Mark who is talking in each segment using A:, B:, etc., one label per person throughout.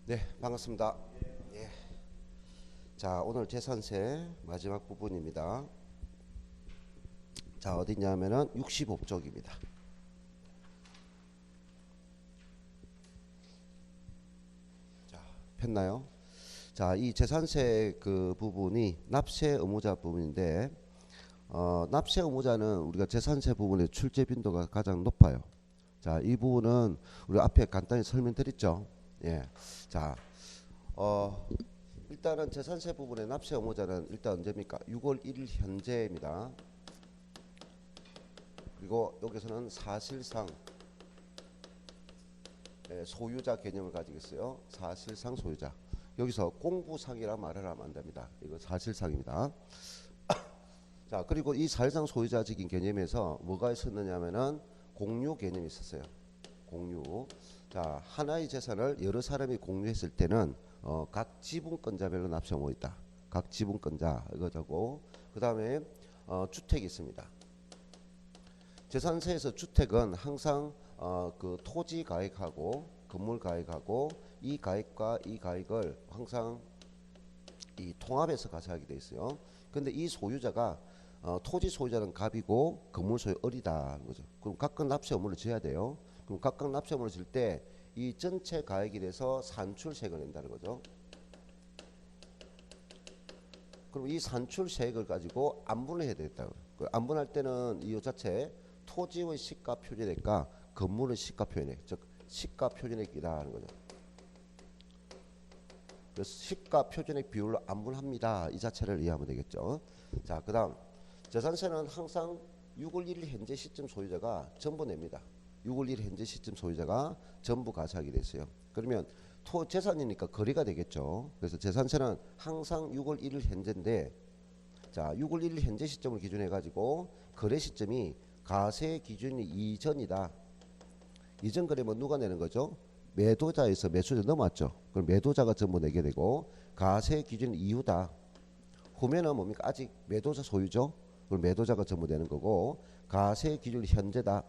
A: 네, 반갑습니다. 예. 자, 오늘 재산세 마지막 부분입니다. 자, 어디냐면은 65쪽입니다. 자, 폈나요? 자, 이 재산세 그 부분이 납세 의무자 부분인데, 납세 의무자는 우리가 재산세 부분의 출제 빈도가 가장 높아요. 자, 이 부분은 우리 앞에 간단히 설명드렸죠. 예. 자, 어, 일단은 재산세 부분의 납세 의무자는 일단 언제입니까? 6월 1일 현재입니다. 그리고 여기서는 사실상 소유자 개념을 가지고 있어요. 사실상 소유자. 여기서 공부상이라 말을 하면 안 됩니다. 이거 사실상입니다. 자, 그리고 이 사실상 소유자적인 개념에서 뭐가 있었느냐면은 공유 개념이 있었어요. 공유. 자, 하나의 재산을 여러 사람이 공유했을 때는 각 지분권자별로 납세 의무가 있다. 각 지분권자 이거고, 그 다음에 주택이 있습니다. 재산세에서 주택은 항상 그 토지 가액하고 건물 가액하고 이 가액과 이 가액을 항상 이 통합해서 가세하게 돼 있어요. 근데 이 소유자가 토지 소유자는 갑이고 건물 소유 을이다 거죠. 그럼 각각 납세 의무를 져야 돼요. 그럼 각각 납세 의무를 질 때 이 전체 가액에 대해서 산출세액을 낸다는 거죠. 그럼 이 산출세액을 가지고 안분을 해야 되겠다. 안분할 때는 이 자체 토지의 시가 표준액과 건물의 시가 표준액, 즉 시가 표준액이다 하는 거죠. 그래서 시가 표준액 비율로 안분합니다. 이 자체를 이해하면 되겠죠. 자, 그다음 재산세는 항상 6월 1일 현재 시점 소유자가 전부 냅니다. 6월 1일 현재 시점 소유자가 전부 가세하게 됐어요. 그러면 재산이니까 거래가 되겠죠. 그래서 재산세는 항상 6월 1일 현재인데, 자, 6월 1일 현재 시점을 기준해 가지고 거래 시점이 가세 기준이 이전이다. 이전 거래면 누가 내는 거죠? 매도자에서 매수자 넘어왔죠. 그럼 매도자가 전부 내게 되고, 가세 기준 이후다. 후면은 뭡니까? 아직 매도자 소유죠. 그럼 매도자가 전부 내는 거고, 가세 기준 현재다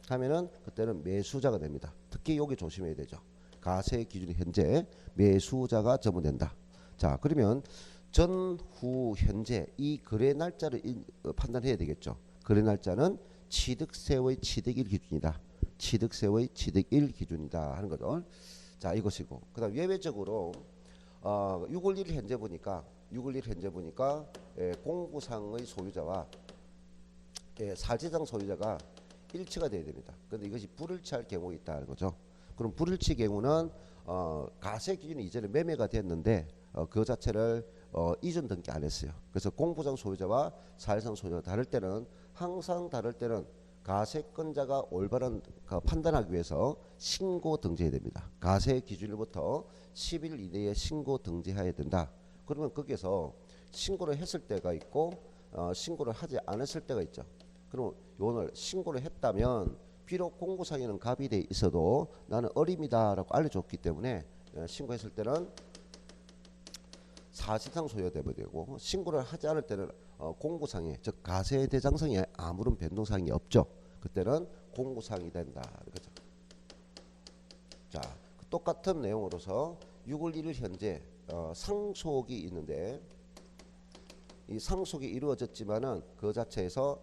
A: 하면은 그때는 매수자가 됩니다. 특히 여기 조심해야 되죠. 가세 기준 현재, 매수자가 전부 낸다. 자, 그러면 전후 현재 이 거래 날짜를 판단해야 되겠죠. 거래 날짜는 취득세의 취득일 기준이다. 취득세의 취득일 기준이다 하는 거죠. 자, 이것이고, 그다음 예외적으로 6월 1일 현재 보니까 6월 1일 현재 보니까 공구상의 소유자와 사실상 소유자가 일치가 돼야 됩니다. 그런데 이것이 불일치할 경우가 있다는 거죠. 그럼 불일치 경우는 가세 기준이 이전에 매매가 됐는데 그 자체를 이전 등기 안 했어요. 그래서 공부상 소유자와 사실상 소유자가 다를 때는 항상 다를 때는 가세권자가 올바른 판단하기 위해서 신고 등재해야 됩니다. 가세 기준일부터 10일 이내에 신고 등재해야 된다. 그러면 거기에서 신고를 했을 때가 있고 신고를 하지 않았을 때가 있죠. 그럼 오늘 신고를 했다면 비록 공구상에는 갑이 돼 있어도 나는 어림이다라고 알려줬기 때문에 신고했을 때는 사실상 소유가 되고, 신고를 하지 않을 때는 공구상에, 즉 가세대장상에 아무런 변동사항이 없죠. 그때는 공구상이 된다. 그렇죠? 자, 똑같은 내용으로서 6월 1일 현재 상속이 있는데, 이 상속이 이루어졌지만은 그 자체에서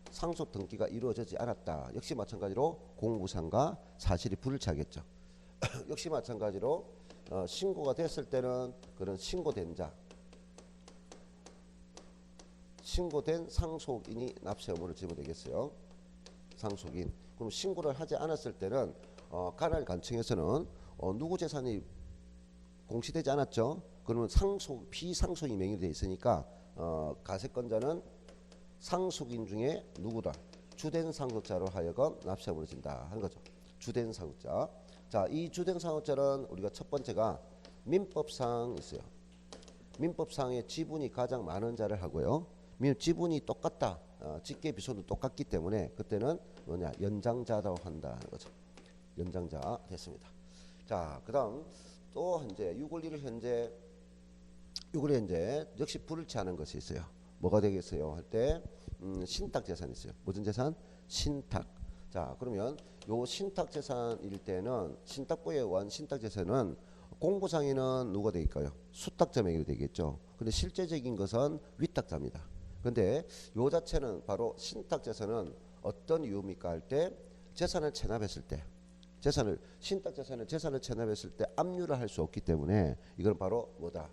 A: 상속 등기가 이루어지지 않았다. 역시 마찬가지로 공구상과 사실이 불일치하겠죠. 역시 마찬가지로 신고가 됐을 때는 그런 신고된 자, 신고된 상속인이 납세 의무를 지면 되겠어요. 상속인. 그럼 신고를 하지 않았을 때는 관할 관청에서는 누구 재산이 공시되지 않았죠. 그러면 비상속이 명의되어 있으니까 가세권자는 상속인 중에 누구다? 주된 상속자로 하여금 납세 의무를 진다 하는 거죠. 주된 상속자. 자, 이 주된 상속자는 우리가 첫 번째가 민법상 있어요. 민법상의 지분이 가장 많은 자를 하고요. 지분이 똑같다. 직계 비속도 똑같기 때문에 그때는 뭐냐? 연장자라고 한다는 거죠. 연장자 됐습니다. 자, 그다음 또 현재 6월 1일 현재 역시 불일치하는 것이 있어요. 뭐가 되겠어요? 할 때 신탁 재산이 있어요. 무슨 재산? 신탁. 자, 그러면 요 신탁재산일 때는 신탁부에 의한 신탁재산은 공부상에는 누가 될까요? 수탁자 명의로 되겠죠. 근데 실제적인 것은 위탁자입니다. 근데 요 자체는 바로 신탁재산은 어떤 이유입니까 할 때 재산을 체납했을 때 신탁재산을 재산을 체납했을 때 압류를 할 수 없기 때문에 이건 바로 뭐다?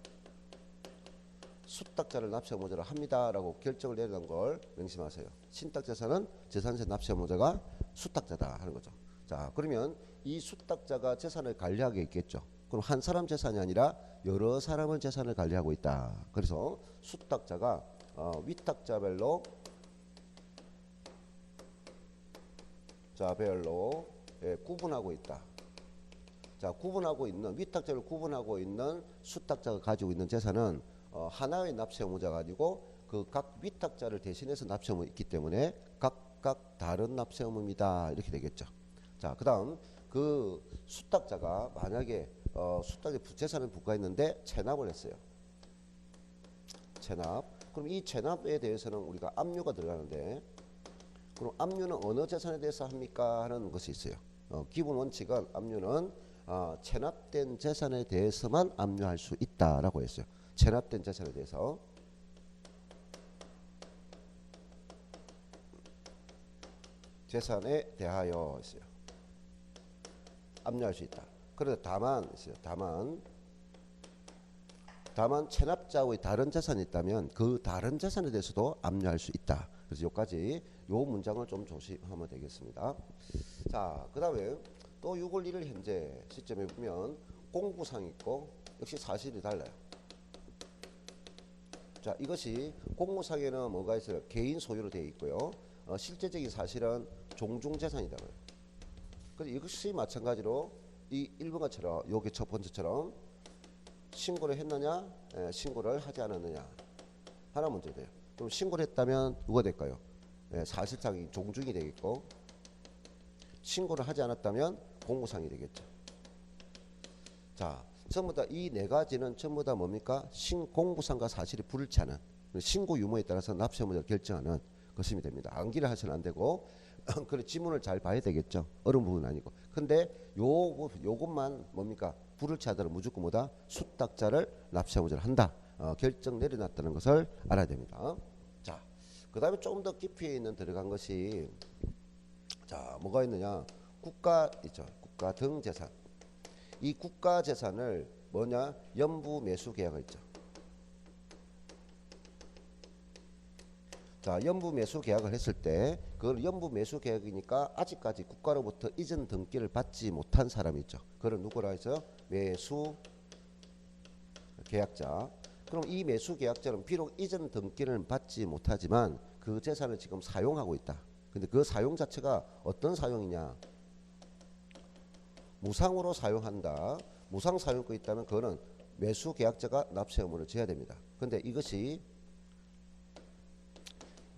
A: 수탁자를 납세의무자로 합니다라고 결정을 내리는 걸 명심하세요. 신탁재산은 재산세 납세의무자가 수탁자다 하는 거죠. 자, 그러면 이 수탁자가 재산을 관리하게 있겠죠. 그럼 한 사람 재산이 아니라 여러 사람의 재산을 관리하고 있다. 그래서 수탁자가 위탁자별로 구분하고 있다. 자, 구분하고 있는 위탁자를 구분하고 있는 수탁자가 가지고 있는 재산은 하나의 납세의무자가 아니고 그 각 위탁자를 대신해서 납세의무 있기 때문에 각각 다른 납세의무입니다. 이렇게 되겠죠. 자, 그다음 그 수탁자가 만약에 수탁에 재산을 부과했는데 체납을 했어요. 체납. 그럼 이 체납에 대해서는 우리가 압류가 들어가는데 그럼 압류는 어느 재산에 대해서 합니까 하는 것이 있어요. 기본 원칙은 압류는 체납된 재산에 대해서만 압류할 수 있다라고 했어요. 체납된 재산에 대해서 재산에 대하여 있어요. 압류할 수 있다. 그런데 다만 있어요. 다만 체납자의 다른 재산이 있다면 그 다른 재산에 대해서도 압류할 수 있다. 그래서 여기까지 요 문장을 좀 조심하면 되겠습니다. 자, 그 다음에 또 6월 1일 현재 시점에 보면 공부상이 있고 역시 사실이 달라요. 자, 이것이 공무상에는 뭐가 있어요? 개인 소유로 되어 있고요. 실제적인 사실은 종중재산이다. 그래서 이것이 마찬가지로 이 1번과처럼 요게 첫 번째처럼 신고를 했느냐, 신고를 하지 않았느냐 하나 문제 돼요. 그럼 신고를 했다면 누가 될까요? 사실상이 종중이 되겠고 신고를 하지 않았다면 공무상이 되겠죠. 자, 전부 다 이 네 가지는 전부 다 뭡니까? 공무상과 사실이 불일치하는 신고 유무에 따라서 납세의무자를 결정하는 것이 됩니다. 암기를 하셔는 안 되고 그래 지문을 잘 봐야 되겠죠. 어려운 부분은 아니고. 근데 요것만 뭡니까? 불일치하더라도 무조건 뭐다? 수탁자를 납세의무자를 한다. 결정 내려놨다는 것을 알아야 됩니다. 자, 그 다음에 조금 더 깊이 있는 들어간 것이 자, 뭐가 있느냐? 국가 있죠. 국가 등 재산. 이 국가 재산을 뭐냐? 연부 매수 계약을 있죠. 자, 연부 매수 계약을 했을 때 그걸 연부 매수 계약이니까 아직까지 국가로부터 이전 등기를 받지 못한 사람이 있죠. 그걸 누구라 해서 매수 계약자. 그럼 이 매수 계약자는 비록 이전 등기를 받지 못하지만 그 재산을 지금 사용하고 있다. 근데 그 사용 자체가 어떤 사용이냐? 무상으로 사용한다. 무상 사용권이 있다면 그거는 매수 계약자가 납세 의무를 져야 됩니다. 근데 이것이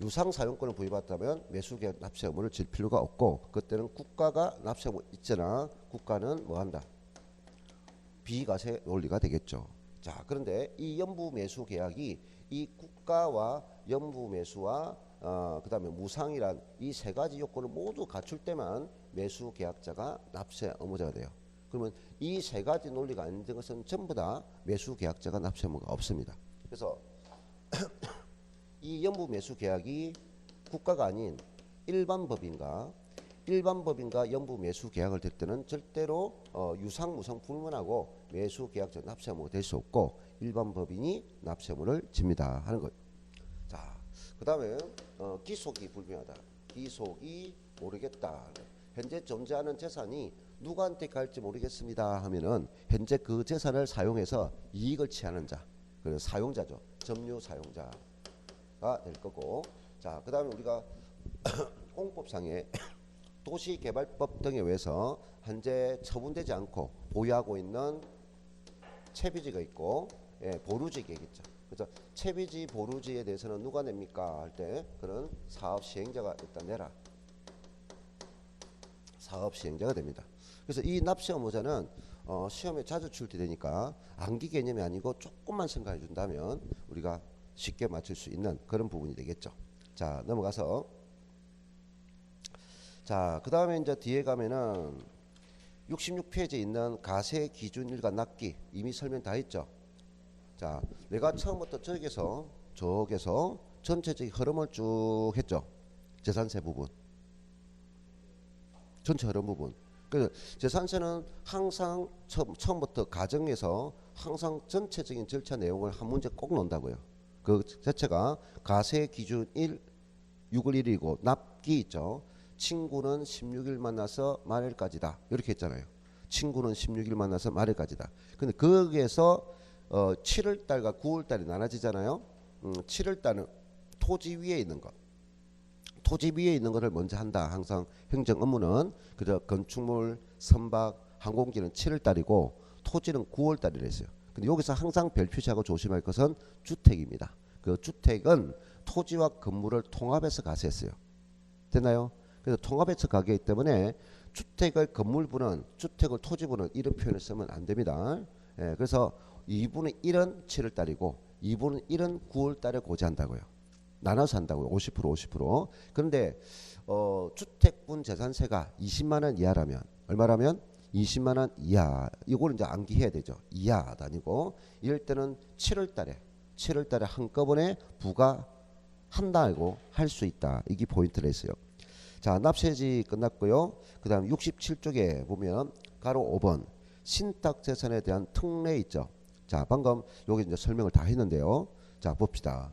A: 유상 사용권을 부여받았다면 매수 계약 납세 의무를 질 필요가 없고 그때는 국가가 납세 의무 있잖아. 국가는 뭐 한다? 비과세 논리가 되겠죠. 자, 그런데 이 연부 매수 계약이 이 국가와 연부 매수와 그다음에 무상이란 이 세 가지 요건을 모두 갖출 때만 매수 계약자가 납세 의무자가 돼요. 그러면 이 세 가지 논리가 안 된 것은 전부 다 매수 계약자가 납세 의무가 없습니다. 그래서 이 연부 매수 계약이 국가가 아닌 일반 법인과 연부 매수 계약을 될 때는 절대로 유상 무상 불문하고 매수 계약자 납세 의무가 될 수 없고 일반 법인이 납세 의무를 집니다 하는 것. 자, 그다음에 기속이 불명하다. 기속이 모르겠다. 현재 존재하는 재산이 누구한테 갈지 모르겠습니다 하면은 현재 그 재산을 사용해서 이익을 취하는 자, 그 사용자죠. 점유 사용자가 될 거고. 자, 그다음에 우리가 공법상에 도시개발법 등에 의해서 현재 처분되지 않고 보유하고 있는 채비지가 있고 보루지겠죠. 그래서 채비지 보루지에 대해서는 누가 냅니까 할 때 그런 사업 시행자가 일단 내라. 사업 시행자가 됩니다. 그래서 이 납세 의무자는 시험에 자주 출제되니까 암기 개념이 아니고 조금만 생각해 준다면 우리가 쉽게 맞출 수 있는 그런 부분이 되겠죠. 자, 넘어가서 자, 그 다음에 이제 뒤에 가면은 66페이지에 있는 가세 기준일과 납기 이미 설명 다 했죠. 자, 내가 처음부터 저기서 전체적인 흐름을 쭉 했죠. 재산세 부분, 전체 흐름 부분. 그래서 재산세는 항상 처음부터 가정에서 항상 전체적인 절차 내용을 한 문제 꼭 논다고요. 그 자체가 가세 기준 1, 6월 1일이고 납기 있죠. 친구는 16일 만나서 말일까지다. 이렇게 했잖아요. 친구는 16일 만나서 말일까지다. 근데 거기에서 7월달과 9월달이 나눠지잖아요. 7월달은 토지 위에 있는 것. 토지 위에 있는 것을 먼저 한다. 항상 행정 업무는 그저 건축물, 선박, 항공기는 7월달이고 토지는 9월달이라 했어요. 근데 여기서 항상 별표시하고 조심할 것은 주택입니다. 그 주택은 토지와 건물을 통합해서 가세했어요. 됐나요? 그래서 통합해서 가기 때문에 주택을 건물부는 주택을 토지부는 이런 표현을 쓰면 안 됩니다. 예, 그래서 2분의 1은 7월달이고 2분의 1은 9월달에 고지한다고요. 나눠서 한다고요. 50%. 그런데 주택분 재산세가 20만 원 이하라면 얼마라면 20만 원 이하. 이걸 이제 암기해야 되죠. 이하가 아니고 이럴 때는 7월달에 한꺼번에 부과한다고 할 수 있다. 이게 포인트를 했어요. 자, 납세지 끝났고요. 그 다음 67쪽에 보면 가로 5번 신탁재산에 대한 특례 있죠. 자, 방금 여기 이제 설명을 다 했는데요. 자, 봅시다.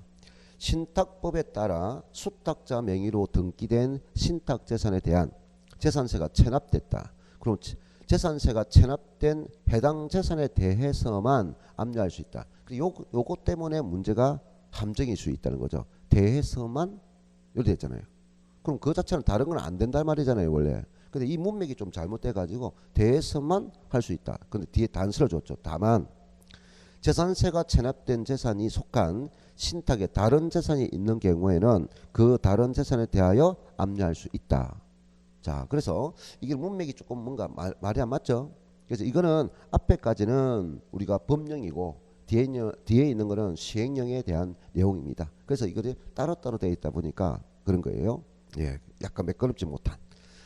A: 신탁법에 따라 수탁자 명의로 등기된 신탁재산에 대한 재산세가 체납됐다. 그럼 재산세가 체납된 해당 재산에 대해서만 압류할 수 있다. 요거 때문에 문제가 함정일 수 있다는 거죠. 대해서만 이렇게 됐잖아요. 그럼 그 자체는 다른 건 안 된단 말이잖아요, 원래. 근데 이 문맥이 좀 잘못돼 가지고 대해서만 할 수 있다. 근데 뒤에 단서를 줬죠. 다만 재산세가 체납된 재산이 속한 신탁에 다른 재산이 있는 경우에는 그 다른 재산에 대하여 압류할 수 있다. 자, 그래서 이게 문맥이 조금 뭔가 말이 안 맞죠? 그래서 이거는 앞에까지는 우리가 법령이고 뒤에 있는 거는 시행령에 대한 내용입니다. 그래서 이것이 따로따로 되어 있다 보니까 그런 거예요. 예, 약간 매끄럽지 못한.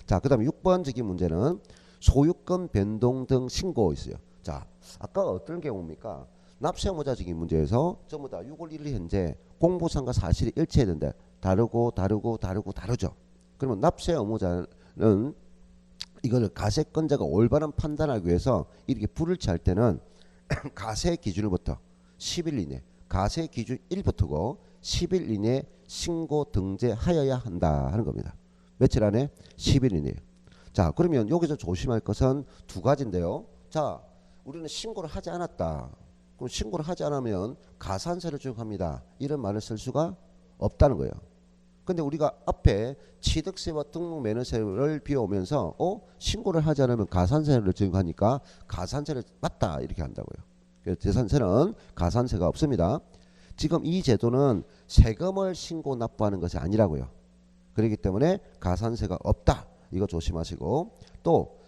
A: 자, 그 다음에 6번 지기 문제는 소유권 변동 등 신고 있어요. 자, 아까 어떤 경우입니까? 납세 의무자 지기 문제에서 전부 다 6월 1일 현재 공보상과 사실이 일치했는데 다르죠. 그러면 납세 의무자는 이거를 가세권자가 올바른 판단하기 위해서 이렇게 불일치할 때는 가세 기준일부터 10일 이내, 가세 기준 1부터고 10일 이내 신고 등재하여야 한다 하는 겁니다. 며칠 안에? 10일 이내. 자, 그러면 여기서 조심할 것은 두 가지인데요. 자, 우리는 신고를 하지 않았다. 그럼 신고를 하지 않으면 가산세를 적용합니다. 이런 말을 쓸 수가 없다는 거예요. 근데 우리가 앞에 취득세와 등록매너세를 비워오면서 신고를 하지 않으면 가산세를 적용하니까 가산세를 맞다 이렇게 한다고요. 그래서 재산세는 가산세가 없습니다. 지금 이 제도는 세금을 신고 납부하는 것이 아니라고요. 그렇기 때문에 가산세가 없다. 이거 조심하시고 또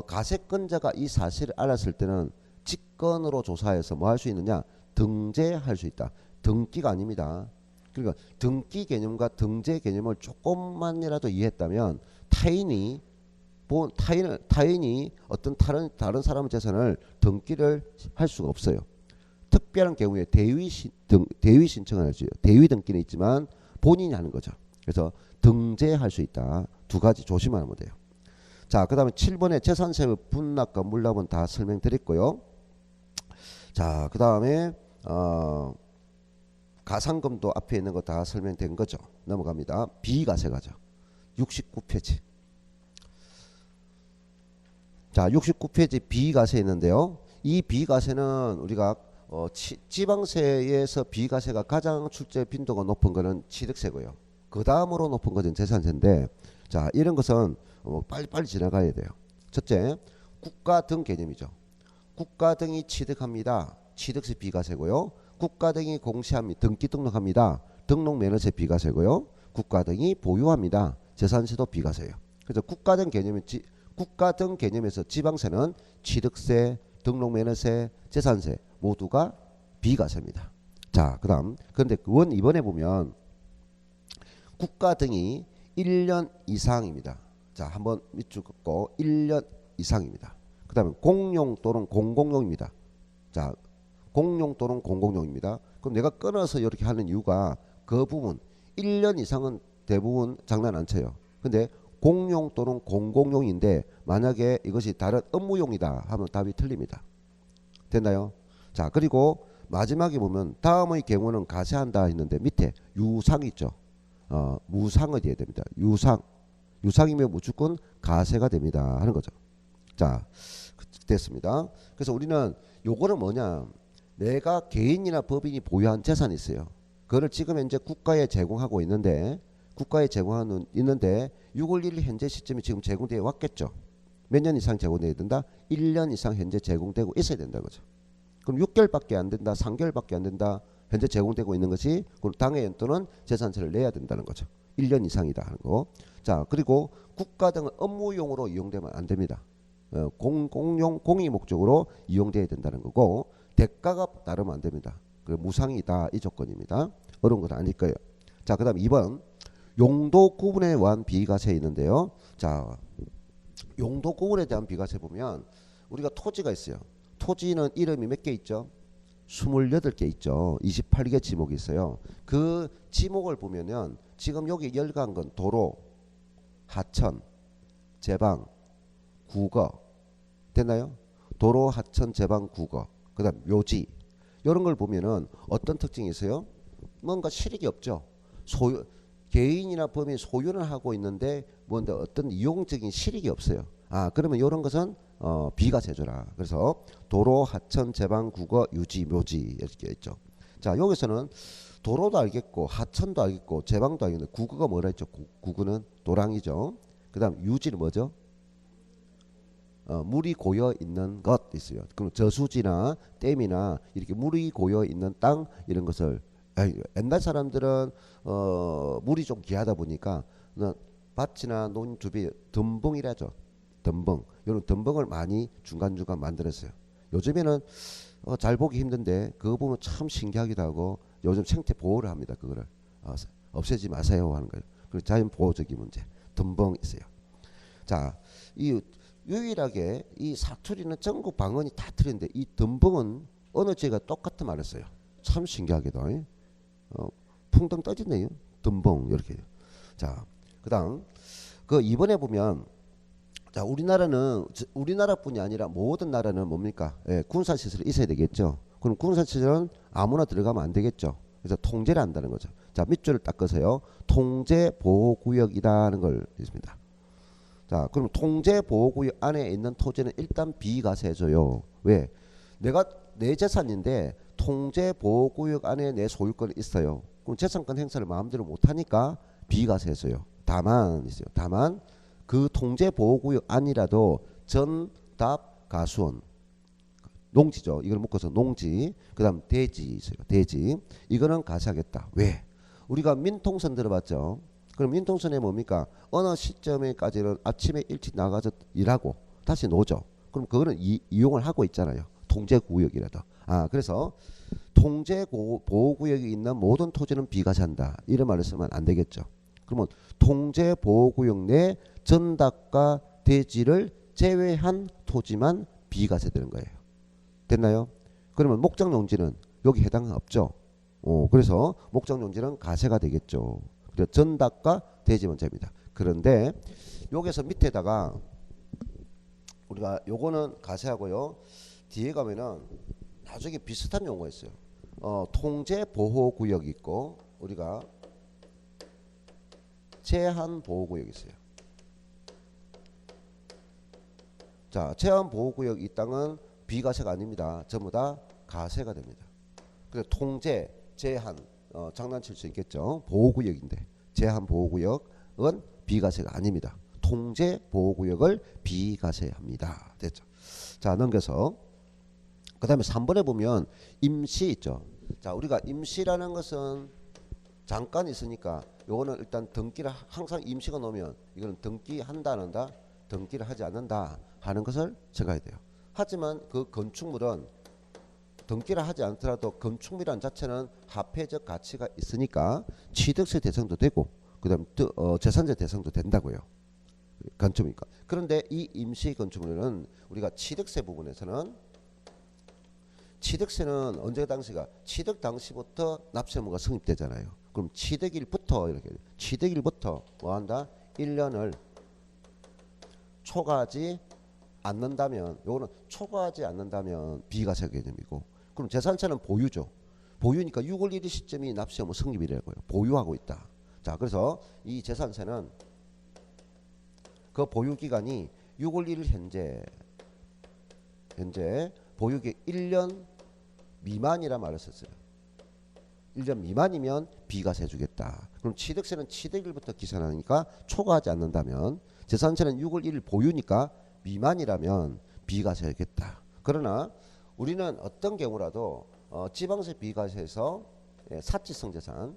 A: 가세권자가 이 사실을 알았을 때는 직권으로 조사해서 뭐 할 수 있느냐? 등재할 수 있다. 등기가 아닙니다. 그러니까 등기 개념과 등재 개념을 조금만이라도 이해했다면 타인이 어떤 다른 사람의 재산을 등기를 할 수가 없어요. 특별한 경우에 대위 신청을 할 수 있어요. 대위 등기는 있지만 본인이 하는 거죠. 그래서 등재할 수 있다. 두 가지 조심하면 돼요. 자, 그 다음에 7번에 재산세 분납과 물납은 다 설명드렸고요. 자, 그 다음에 가산금도 앞에 있는 거 다 설명된 거죠. 넘어갑니다. 비과세 가죠. 69페이지. 자, 69페이지 비과세 있는데요. 이 비과세는 우리가 지방세에서 비과세가 가장 출제 빈도가 높은 거는 취득세고요. 그 다음으로 높은 것은 재산세인데, 자, 이런 것은 빨리빨리 지나가야 돼요. 첫째, 국가 등 개념이죠. 국가 등이 취득합니다. 취득세 비과세고요. 국가 등이 공시합니다. 등기 등록합니다. 등록매너세 비과세고요. 국가 등이 보유합니다. 재산세도 비과세예요. 그래서 국가 등 개념에서 지방세는 취득세, 등록매너세, 재산세 모두가 비과세입니다. 자, 그다음 그런데 이번에 보면 국가 등이 1년 이상입니다. 자, 한번 밑줄 긋고 1년 이상입니다. 그 다음에 공용 또는 공공용입니다. 자, 공용 또는 공공용입니다. 그럼 내가 끊어서 이렇게 하는 이유가 그 부분 1년 이상은 대부분 장난 안 쳐요. 근데 공용 또는 공공용인데 만약에 이것이 다른 업무용이다 하면 답이 틀립니다. 됐나요? 자, 그리고 마지막에 보면 다음의 경우는 가세한다 했는데 밑에 유상 있죠. 무상이 돼야 됩니다. 유상이면 무조건 가세가 됩니다 하는 거죠. 자, 됐습니다. 그래서 우리는 요거는 뭐냐, 내가 개인이나 법인이 보유한 재산이 있어요. 그거를 지금 현재 국가에 제공하고 있는데 6월 1일 현재 시점이 지금 제공되어 왔겠죠. 몇 년 이상 제공돼야 된다? 1년 이상 현재 제공되고 있어야 된다는 거죠. 그럼 6개월밖에 안 된다, 3개월밖에 안 된다, 현재 제공되고 있는 것이 그럼 당해 연도는 재산세를 내야 된다는 거죠. 1년 이상이다 하는 거. 자, 그리고 국가 등 업무용으로 이용되면 안 됩니다. 공용 공익 목적으로 이용돼야 된다는 거고, 대가가 따르면 안 됩니다. 그리고 무상이다 이 조건입니다. 어려운 건 아닐 거예요. 자, 그다음 2번 용도 구분에 의한 비과세 있는데요. 자, 용도 구분에 대한 비과세 보면 우리가 토지가 있어요. 토지는 이름이 몇 개 있죠? 28개 있죠. 28개 지목이 있어요. 그 지목을 보면은 지금 여기 열거한 건 도로, 하천, 제방, 국어 됐나요? 도로, 하천, 제방, 국어, 그 다음 묘지, 이런 걸 보면은 어떤 특징이 있어요? 뭔가 실익이 없죠. 소유, 개인이나 법인이 소유는 하고 있는데 뭔데 어떤 이용적인 실익이 없어요. 아, 그러면 이런 것은 비과세조라. 그래서 도로, 하천, 제방, 국어, 유지, 묘지 이렇게 있죠. 자, 여기서는 도로도 알겠고 하천도 알겠고 제방도 알겠는데 국어가 뭐라 했죠? 국어는 도랑이죠. 그 다음 유지는 뭐죠? 물이 고여 있는 것 있어요. 그럼 저수지나 댐이나 이렇게 물이 고여 있는 땅 이런 것을, 옛날 사람들은 물이 좀 귀하다 보니까 밭이나 논 주변에 덤벙이라죠. 덤벙, 이런 덤벙을 많이 중간중간 만들었어요. 요즘에는 잘 보기 힘든데 그거 보면 참 신기하기도 하고 요즘 생태 보호를 합니다. 그거를 없애지 마세요 하는 거예요. 그리고 자연 보호적인 문제, 덤벙 있어요. 자, 이 유일하게 이 사투리는 전국 방언이 다 틀린데 이 덤벙은 어느 지가 똑같은 말을 써요. 참 신기하게도 풍덩 떠지네요. 덤벙 이렇게. 자, 그다음 그 이번에 보면, 자, 우리나라뿐이 아니라 모든 나라는 뭡니까? 군사 시설이 있어야 되겠죠. 그럼 군사 시설은 아무나 들어가면 안 되겠죠. 그래서 통제를 한다는 거죠. 자, 밑줄을 닦으세요. 통제 보호 구역이라는 걸 있습니다. 자, 그럼 통제 보호 구역 안에 있는 토지는 일단 비과세줘요. 왜? 내가 내 재산인데 통제 보호 구역 안에 내 소유권이 있어요. 그럼 재산권 행사를 마음대로 못 하니까 비과세줘요. 다만 있어요. 다만 그 통제 보호 구역 안이라도 전답 가수원, 농지죠. 이걸 묶어서 농지, 그다음 대지 있어요. 대지. 이거는 가세하겠다. 왜? 우리가 민통선 들어봤죠. 그럼 민통선에 뭡니까? 어느 시점에까지는 아침에 일찍 나가서 일하고 다시 노죠. 그럼 그거는 이용을 하고 있잖아요. 통제구역이라도. 아, 그래서 통제보호구역이 있는 모든 토지는 비과세한다. 이런 말을 쓰면 안 되겠죠. 그러면 통제보호구역 내 전답과 대지를 제외한 토지만 비과세되는 거예요. 됐나요? 그러면 목장용지는 여기 해당 없죠. 그래서 목장용지는 가세가 되겠죠. 전답과 대지만 제입니다. 그런데 여기서 밑에다가 우리가 요거는 가세하고요. 뒤에 가면은 나중에 비슷한 용어가 있어요. 통제 보호 구역이 있고 우리가 제한 보호 구역이 있어요. 자, 제한 보호 구역 이 땅은 비과세가 아닙니다. 전부 다 가세가 됩니다. 그래서 통제, 제한, 장난칠 수 있겠죠. 보호구역인데 제한 보호구역은 비과세가 아닙니다. 통제 보호구역을 비과세합니다. 됐죠. 자, 넘겨서 그 다음에 3번에 보면 임시 있죠. 자, 우리가 임시라는 것은 잠깐 있으니까 요거는 일단 등기를 항상 임시가 놓으면 이거는 등기한다 안 한다, 등기를 하지 않는다 하는 것을 적어야 돼요. 하지만 그 건축물은 등기를 하지 않더라도 건축물이란 자체는 화폐적 가치가 있으니까 취득세 대상도 되고 그다음 재산세 대상도 된다고요. 건축물이니까. 그런데 이 임시 건축물은 우리가 취득세 부분에서는 취득세는 언제 당시가 취득 당시부터 납세 의무가 성립되잖아요. 그럼 취득일부터 이렇게 취득일부터 뭐 한다? 1년을 초과하지 않는다면 요거는 초과하지 않는다면 비과세 개념이고 그럼 재산세는 보유죠. 보유니까 6월 1일 시점이 납세 의무 성립이라고요. 보유하고 있다. 자, 그래서 이 재산세는 그 보유 기간이 6월 1일 현재 보유기 1년 미만이라 말을 썼어요. 1년 미만이면 비과세 주겠다. 그럼 취득세는 취득일부터 기산하니까 초과하지 않는다면 재산세는 6월 1일 보유니까 미만이라면 비과세겠다. 그러나 우리는 어떤 경우라도 지방세 비과세에서 사치성 재산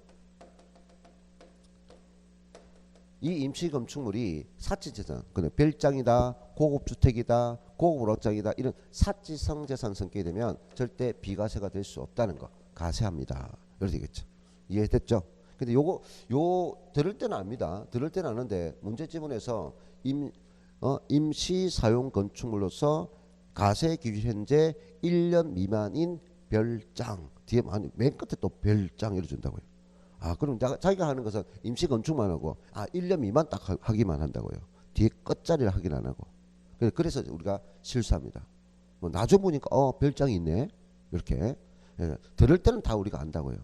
A: 이 임시 건축물이 사치재산, 근데 별장이다, 고급 주택이다, 고급 오락장이다 이런 사치성 재산 성격이 되면 절대 비과세가 될 수 없다는 거 가세합니다. 이렇게 되겠죠. 이해됐죠? 근데 요거 들을 때는 압니다. 들을 때는 아는데 문제 지문에서 임시 사용 건축물로서 가세 기준 현재 1년 미만인 별장 뒤에 맨 끝에 또 별장 이래 준다고요. 아, 그럼 자기가 하는 것은 임시 건축만 하고 1년 미만 딱 하기만 한다고요. 뒤에 끝자리를 하긴 안 하고. 그래서 우리가 실수합니다. 뭐 나중 보니까 별장이 있네. 이렇게. 들을 때는 다 우리가 안다고요.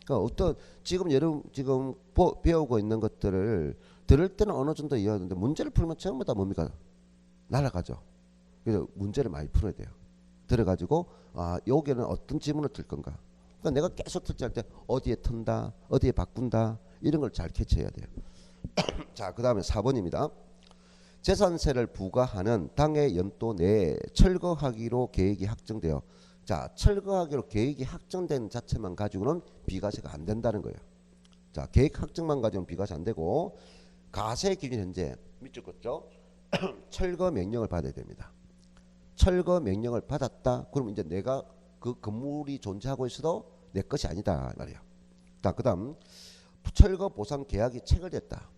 A: 그러니까 어떤 지금 여러분 지금 배우고 있는 것들을 들을 때는 어느 정도 이해하는데 문제를 풀면 전부 다 뭡니까? 날아가죠. 그래서 문제를 많이 풀어야 돼요. 들어가지고 여기는 어떤 지문을 틀 건가? 그러니까 내가 계속 특정할 때 어디에 튼다, 어디에 바꾼다 이런 걸 잘 캐치해야 돼요. 자, 그 다음에 4번입니다. 재산세를 부과하는 당해 연도 내에 철거하기로 계획이 확정되어 자, 철거하기로 계획이 확정된 자체만 가지고는 비과세가 안 된다는 거예요. 자, 계획 확정만 가지고는 비과세 안 되고 가세 기준 현재 밑줄 긋죠. 철거 명령을 받아야 됩니다. 철거 명령을 받았다. 그럼 이제 내가 그 건물이 존재하고 있어도 내 것이 아니다 말이야. 자, 그다음 철거 보상 계약이 체결됐다.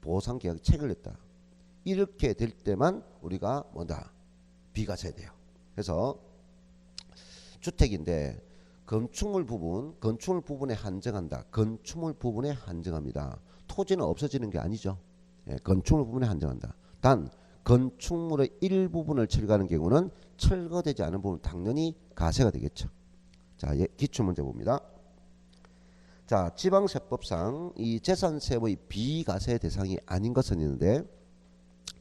A: 보상 계약이 체결됐다. 이렇게 될 때만 우리가 뭐다? 비과세 돼요. 그래서 주택인데 건축물 부분에 한정한다. 건축물 부분에 한정합니다. 토지는 없어지는 게 아니죠. 건축물 부분에 한정한다. 단 건축물의 일부분을 철거하는 경우는 철거되지 않은 부분 당연히 가세가 되겠죠. 자, 기출문제 봅니다. 자, 지방세법상 이 재산세의 비과세 대상이 아닌 것은 있는데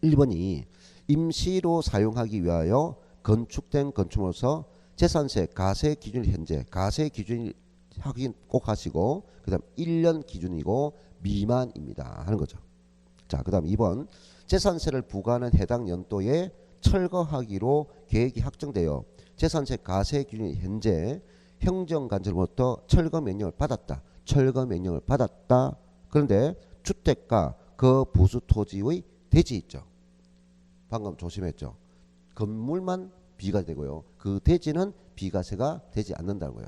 A: 1번이 임시로 사용하기 위하여 건축된 건축물로서 재산세 가세 기준 현재 가세 기준 확인 꼭 하시고 그 다음 1년 기준이고 미만입니다 하는 거죠. 자, 그 다음 2번 재산세를 부과하는 해당 연도에 철거하기로 계획이 확정되어 재산세 가세 기준이 현재 행정관절로부터 철거 명령을 받았다. 철거 명령을 받았다. 그런데 주택과 그 부수 토지의 대지 있죠. 방금 조심했죠. 건물만 비과세 되고요. 그 대지는 비과세가 되지 않는다고요.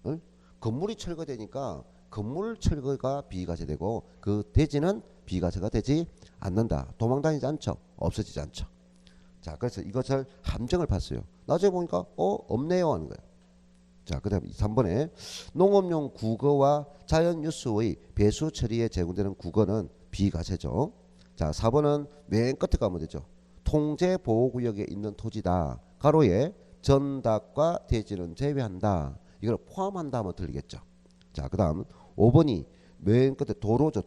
A: 응? 건물이 철거되니까 건물 철거가 비과세되고 그 대지는 비과세가 되지 않는다. 도망다니지 않죠. 없어지지 않죠. 자, 그래서 이것을 함정을 봤어요. 나중에 보니까 없네요 하는 거예요. 자, 그 다음 3번에 농업용 국어와 자연뉴스의 배수 처리에 제공되는 국어는 비과세죠. 자, 4번은 맨 끝에 가면 되죠. 통제보호구역에 있는 토지다. 가로에 전닭과 돼지는 제외한다. 이걸 포함한다 하면 들리겠죠. 자, 그 다음 5번이 맨 끝에 도로죠.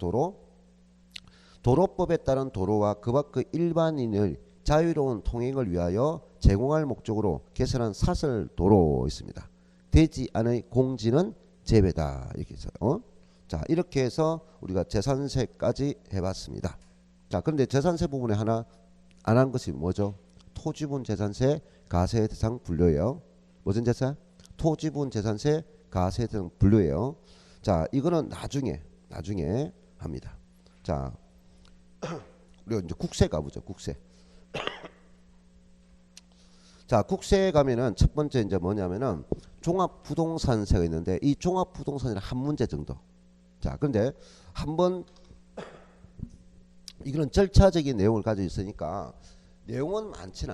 A: 도로법에 따른 도로와 그 밖의 일반인을 자유로운 통행을 위하여 제공할 목적으로 개설한 사설도로 있습니다. 되지 않의 공지는 제외다. 이렇게 있어요. 자, 이렇게 해서 우리가 재산세까지 해봤습니다. 자, 그런데 재산세 부분에 하나 안 한 것이 뭐죠? 토지분 재산세 가세 대상 분류예요. 무슨 재산? 토지분 재산세 가세 대상 분류예요. 자, 이거는 나중에 합니다. 자, 우리가 이제 국세 가보죠. 국세. 자, 국세에 가면은 첫 번째 이제 뭐냐면은 종합부동산세가 있는데 이 종합부동산이랑 한 문제 정도. 자, 그런데 한번 이거는 절차적인 내용을 가지고 있으니까 내용을 많지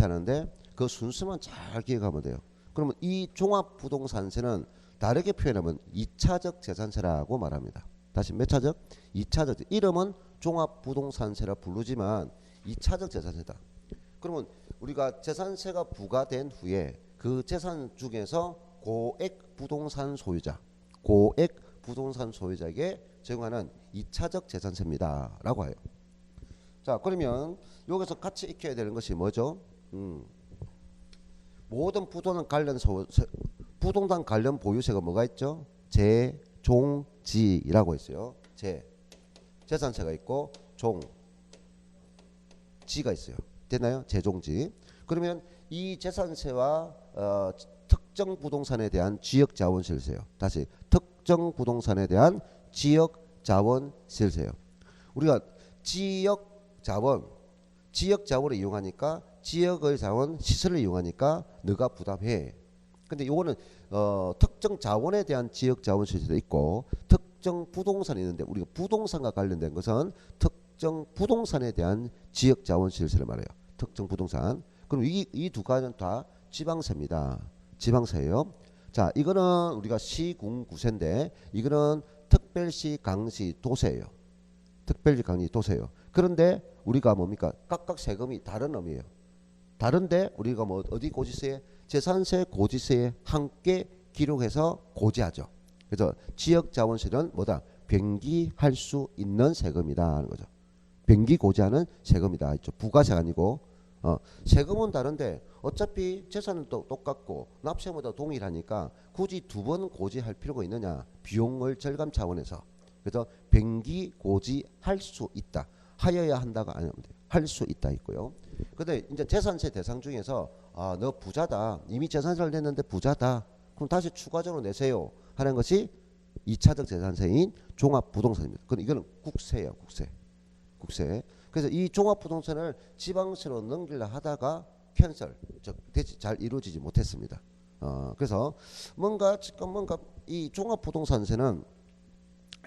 A: 않은데 그 순서만 잘 기억하면 돼요. 그러면 이 종합부동산세는 다르게 표현하면 2차적 재산세라고 말합니다. 다시 몇 차적? 2차적. 이름은 종합부동산세라 부르지만 2차적 재산세다. 그러면 우리가 재산세가 부과된 후에 그 재산 중에서 고액 부동산 소유자에게 제공하는 2차적 재산세입니다. 라고 해요. 자, 그러면 여기서 같이 익혀야 되는 것이 뭐죠? 모든 부동산 관련 보유세가 뭐가 있죠? 재종지라고 있어요. 재산세가 있고 종지가 있어요. 됐나요? 재종지. 그러면 이 재산세와 특정 부동산에 대한 지역자원실세요. 다시 특정 부동산에 대한 지역자원실세요. 우리가 지역자원을 이용하니까 지역의 자원 시설을 이용하니까 너가 부담해. 근데 이거는 특정 자원에 대한 지역자원실세도 있고 특정 부동산이 있는데 우리가 부동산과 관련된 것은 특정 부동산에 대한 지역자원실세를 말해요. 특정 부동산. 그럼 이 두 가지는 다 지방세입니다. 지방세예요. 자, 이거는 우리가 시군구세인데 이거는 특별시, 강시, 도세예요. 특별시, 강시, 도세예요. 그런데 우리가 뭡니까? 각각 세금이 다른 의미예요. 다른데 우리가 뭐 어디 고지세에 재산세, 고지세에 함께 기록해서 고지하죠. 그래서 지역자원세는 뭐다? 변기할 수 있는 세금이다 하는 거죠. 변기 고지하는 세금이다. 있죠. 부가세가 아니고 세금은 다른데 어차피 재산은 또 똑같고 납세보다 동일하니까 굳이 두 번 고지할 필요가 있느냐? 비용을 절감 차원에서. 그래서 변기 고지할 수 있다. 하여야 한다가 아니면 할 수 있다 있고요. 근데 이제 재산세 대상 중에서 너 부자다. 이미 재산세를 냈는데 부자다. 그럼 다시 추가적으로 내세요. 하는 것이 2차적 재산세인 종합부동산입니다. 근데 이거는 국세예요. 국세. 그래서 이 종합부동산을 지방세로 넘기려 하다가 잘 이루어지지 못했습니다. 그래서 뭔가 이 종합부동산세는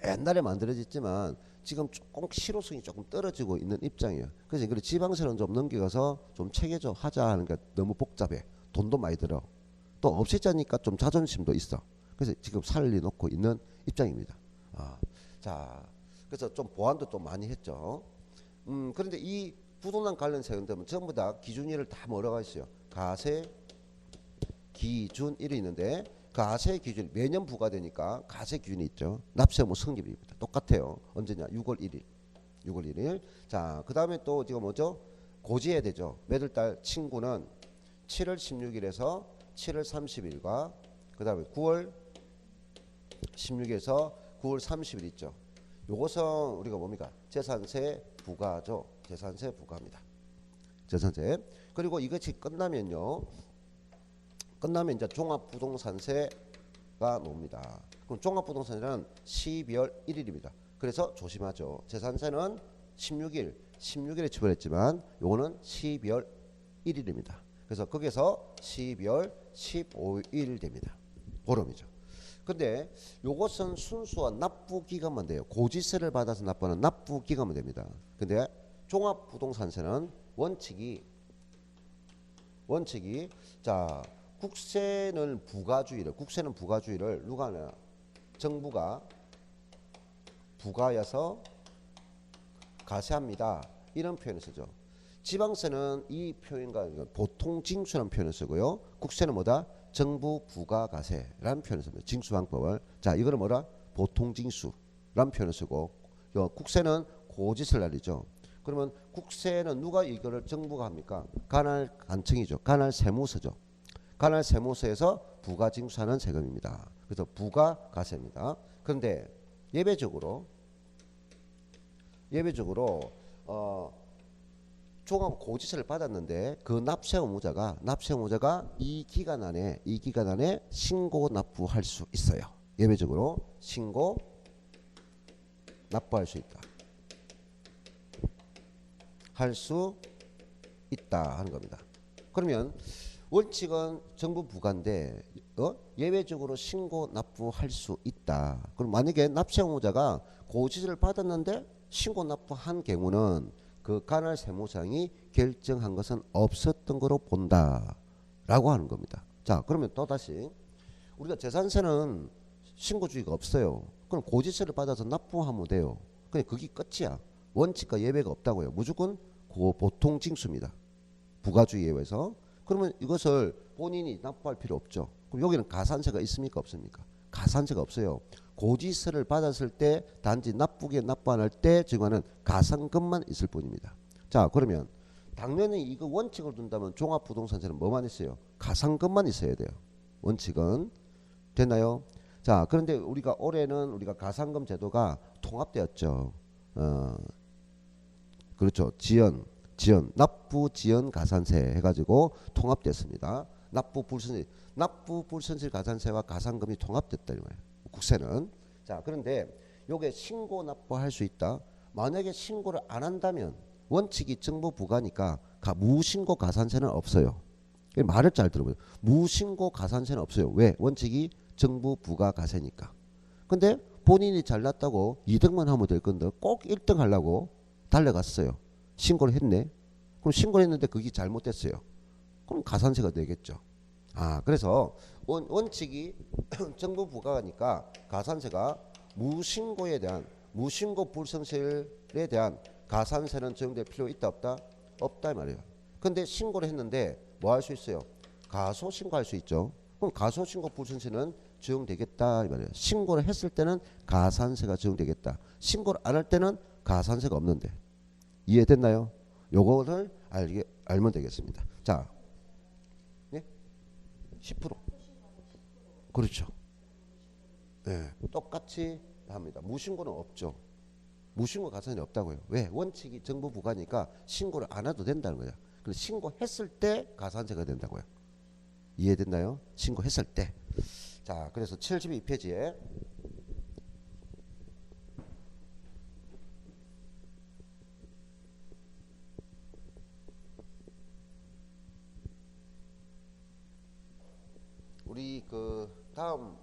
A: 옛날에 만들어졌지만 지금 조금 실효성이 조금 떨어지고 있는 입장이에요. 그래서 이걸 지방세로 좀 넘겨가서 좀 체계적 하자 하는 게 너무 복잡해. 돈도 많이 들어. 또 없애자니까 좀 자존심도 있어. 그래서 지금 살려놓고 있는 입장입니다. 자, 그래서 좀 보완도 좀 많이 했죠. 그런데 이 부동산 관련 세금들은 전부 다 기준일을 다 뭐라고 있어요? 가세 기준일이 있는데 가세 기준 매년 부과되니까 가세 기준이 있죠. 납세 의무 성립입니다. 똑같아요. 언제냐? 6월 1일. 자, 그 다음에 또 지금 뭐죠? 고지해야 되죠. 매달 달 친구는 7월 16일에서 7월 30일과 그 다음에 9월 16일에서 9월 30일 있죠. 요것은 우리가 뭡니까? 재산세 부과죠. 재산세 부과입니다. 재산세. 그리고 이것이 끝나면요. 끝나면 이제 종합부동산세가 나옵니다. 그럼 종합부동산세는 12월 1일입니다. 그래서 조심하죠. 재산세는 16일에 처벌했지만 요거는 12월 1일입니다. 그래서 거기서 12월 15일 됩니다. 보름이죠. 근데 요것은 순수한 납부기간만 돼요. 고지세를 받아서 납부하는 납부기간만 됩니다. 근데 종합부동산세는 원칙이 자 국세는 부가주의를 누가 하냐? 정부가 부과해서 가세합니다. 이런 표현을 쓰죠. 지방세는 이 표현과 보통징수라는 표현을 쓰고요. 국세는 뭐다? 정부 부가가세라는 표현을 씁니다. 징수방법을. 자, 이거는 뭐라? 보통징수라는 표현을 쓰고 국세는 고지세를 날리죠. 그러면 국세는 누가 이거를 정부가 합니까? 관할관청이죠. 관할세무서죠. 관할세무서에서 부가징수하는 세금입니다. 그래서 부가가세입니다. 그런데 예외적으로 종합 고지세를 받았는데 그 납세 의무자가 이 기간 안에 신고 납부할 수 있어요. 예외적으로 신고 납부할 수 있다. 할 수 있다 하는 겁니다. 그러면 원칙은 정부 부과인데 예외적으로 신고 납부할 수 있다. 그럼 만약에 납세 의무자가 고지세를 받았는데 신고 납부한 경우는 그 관할 세무상이 결정한 것은 없었던 거로 본다라고 하는 겁니다. 자, 그러면 또다시 우리가 재산세는 신고주의가 없어요. 그럼 고지서를 받아서 납부하면 돼요. 그냥 그게 끝이야. 원칙과 예외가 없다고요. 무조건 보통 징수입니다. 부가주의 예외에서. 그러면 이것을 본인이 납부할 필요 없죠. 그럼 여기는 가산세가 있습니까 없습니까? 가산세가 없어요. 고지서를 받았을 때 단지 납부에 납부 안 할 때 증가하는 가산금만 있을 뿐입니다. 자, 그러면 당연히 이거 원칙을 둔다면 종합부동산세는 뭐만 있어요? 가산금만 있어야 돼요. 원칙은. 됐나요? 자, 그런데 우리가 올해는 우리가 가산금 제도가 통합되었죠. 그렇죠. 지연, 납부 지연 가산세 해가지고 통합됐습니다. 납부 불손실 가산세와 가산금이 통합됐다 이 말이에요. 국세는. 자, 그런데 요게 신고 납부할 수 있다. 만약에 신고를 안 한다면 원칙이 정부 부가니까 무신고 가산세는 없어요. 말을 잘 들어보세요. 무신고 가산세는 없어요. 왜? 원칙이 정부 부가 가세니까. 근데 본인이 잘났다고 2등만 하면 될 건데 꼭 1등 하려고 달려갔어요. 신고를 했네. 그럼 신고를 했는데 그게 잘못됐어요. 그럼 가산세가 되겠죠. 아, 그래서 원칙이 정부 부가니까 가산세가 무신고 불성실에 대한 가산세는 적용될 필요 있다 없다? 없다 이 말이에요. 근데 신고를 했는데 뭐 할 수 있어요? 가소신고할 수 있죠. 그럼 가소신고 불성실은 적용되겠다 이 말이에요. 신고를 했을 때는 가산세가 적용되겠다. 신고를 안 할 때는 가산세가 없는데. 이해됐나요? 요거를 알면 되겠습니다. 자, 네? 10%. 그렇죠. 네, 똑같이 합니다. 무신고는 없죠. 무신고 가산이 없다고요. 왜? 원칙이 정부 부가니까 신고를 안 해도 된다는 거야. 근데 신고했을 때 가산세가 된다고요. 이해됐나요? 신고했을 때. 자, 그래서 72페이지에 우리 그 다음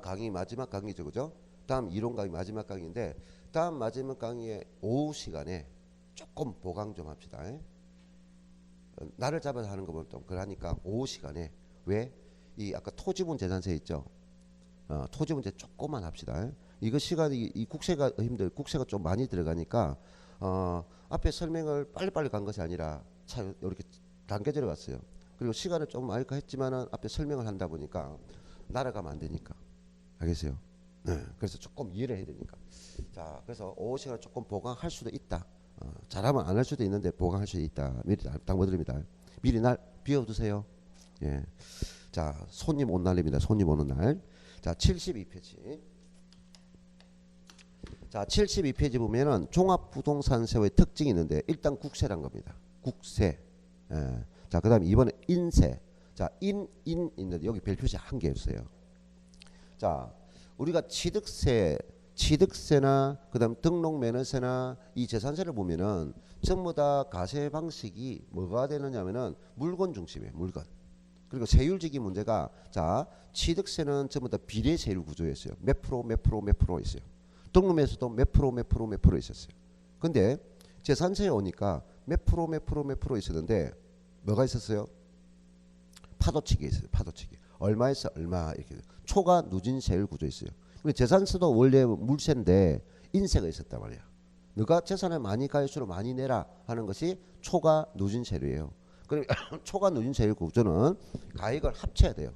A: 강의 마지막 강의죠, 그죠? 다음 이론 강의 마지막 강의인데 다음 마지막 강의의 오후 시간에 조금 보강 좀 합시다. 날을 잡아서 하는 거보다 좀 그러니까 오후 시간에 왜? 이 아까 토지분 재산세 있죠? 토지분제 조금만 합시다. 이거 시간이 이 국세가 국세가 좀 많이 들어가니까 앞에 설명을 빨리빨리 간 것이 아니라 이렇게 단계적으로 갔어요. 그리고 시간을 좀 많이 했지만은 앞에 설명을 한다 보니까 날아가면 안 되니까. 알겠어요? 네. 그래서 조금 이해를 해야 되니까. 자, 그래서 오후 시간을 조금 보강할 수도 있다. 잘하면 안 할 수도 있는데 보강할 수도 있다. 미리 당부드립니다. 미리 날 비워두세요. 예. 자, 손님 온 날입니다. 손님 오는 날. 자, 72페이지. 자, 72페이지 보면은 종합부동산세의 특징이 있는데 일단 국세란 겁니다. 국세. 예. 자, 그 다음에 이번에 인세. 자, 있는데 여기 별표시 한 개 없어요. 자, 우리가 취득세나 그 다음 등록면허세나 이 재산세를 보면은 전부 다 가세 방식이 뭐가 되느냐면은 물건 중심이에요. 물건. 그리고 세율직이 문제가 자, 취득세는 전부 다 비례 세율 구조였어요. 몇 프로 있어요. 등록면허세도 몇 프로 있었어요. 근데 재산세에 오니까 몇 프로 있었는데 뭐가 있었어요? 파도치기 있어요. 파도치기. 얼마에서 얼마 이렇게 초과 누진 세율 구조 있어요. 근데 재산세도 원래 물세인데 인세가 있었단 말이야. 너가 재산을 많이 가질수록 많이 내라 하는 것이 초과 누진 세율이에요. 그럼 초과 누진 세율 구조는 가액을 합쳐야 돼요.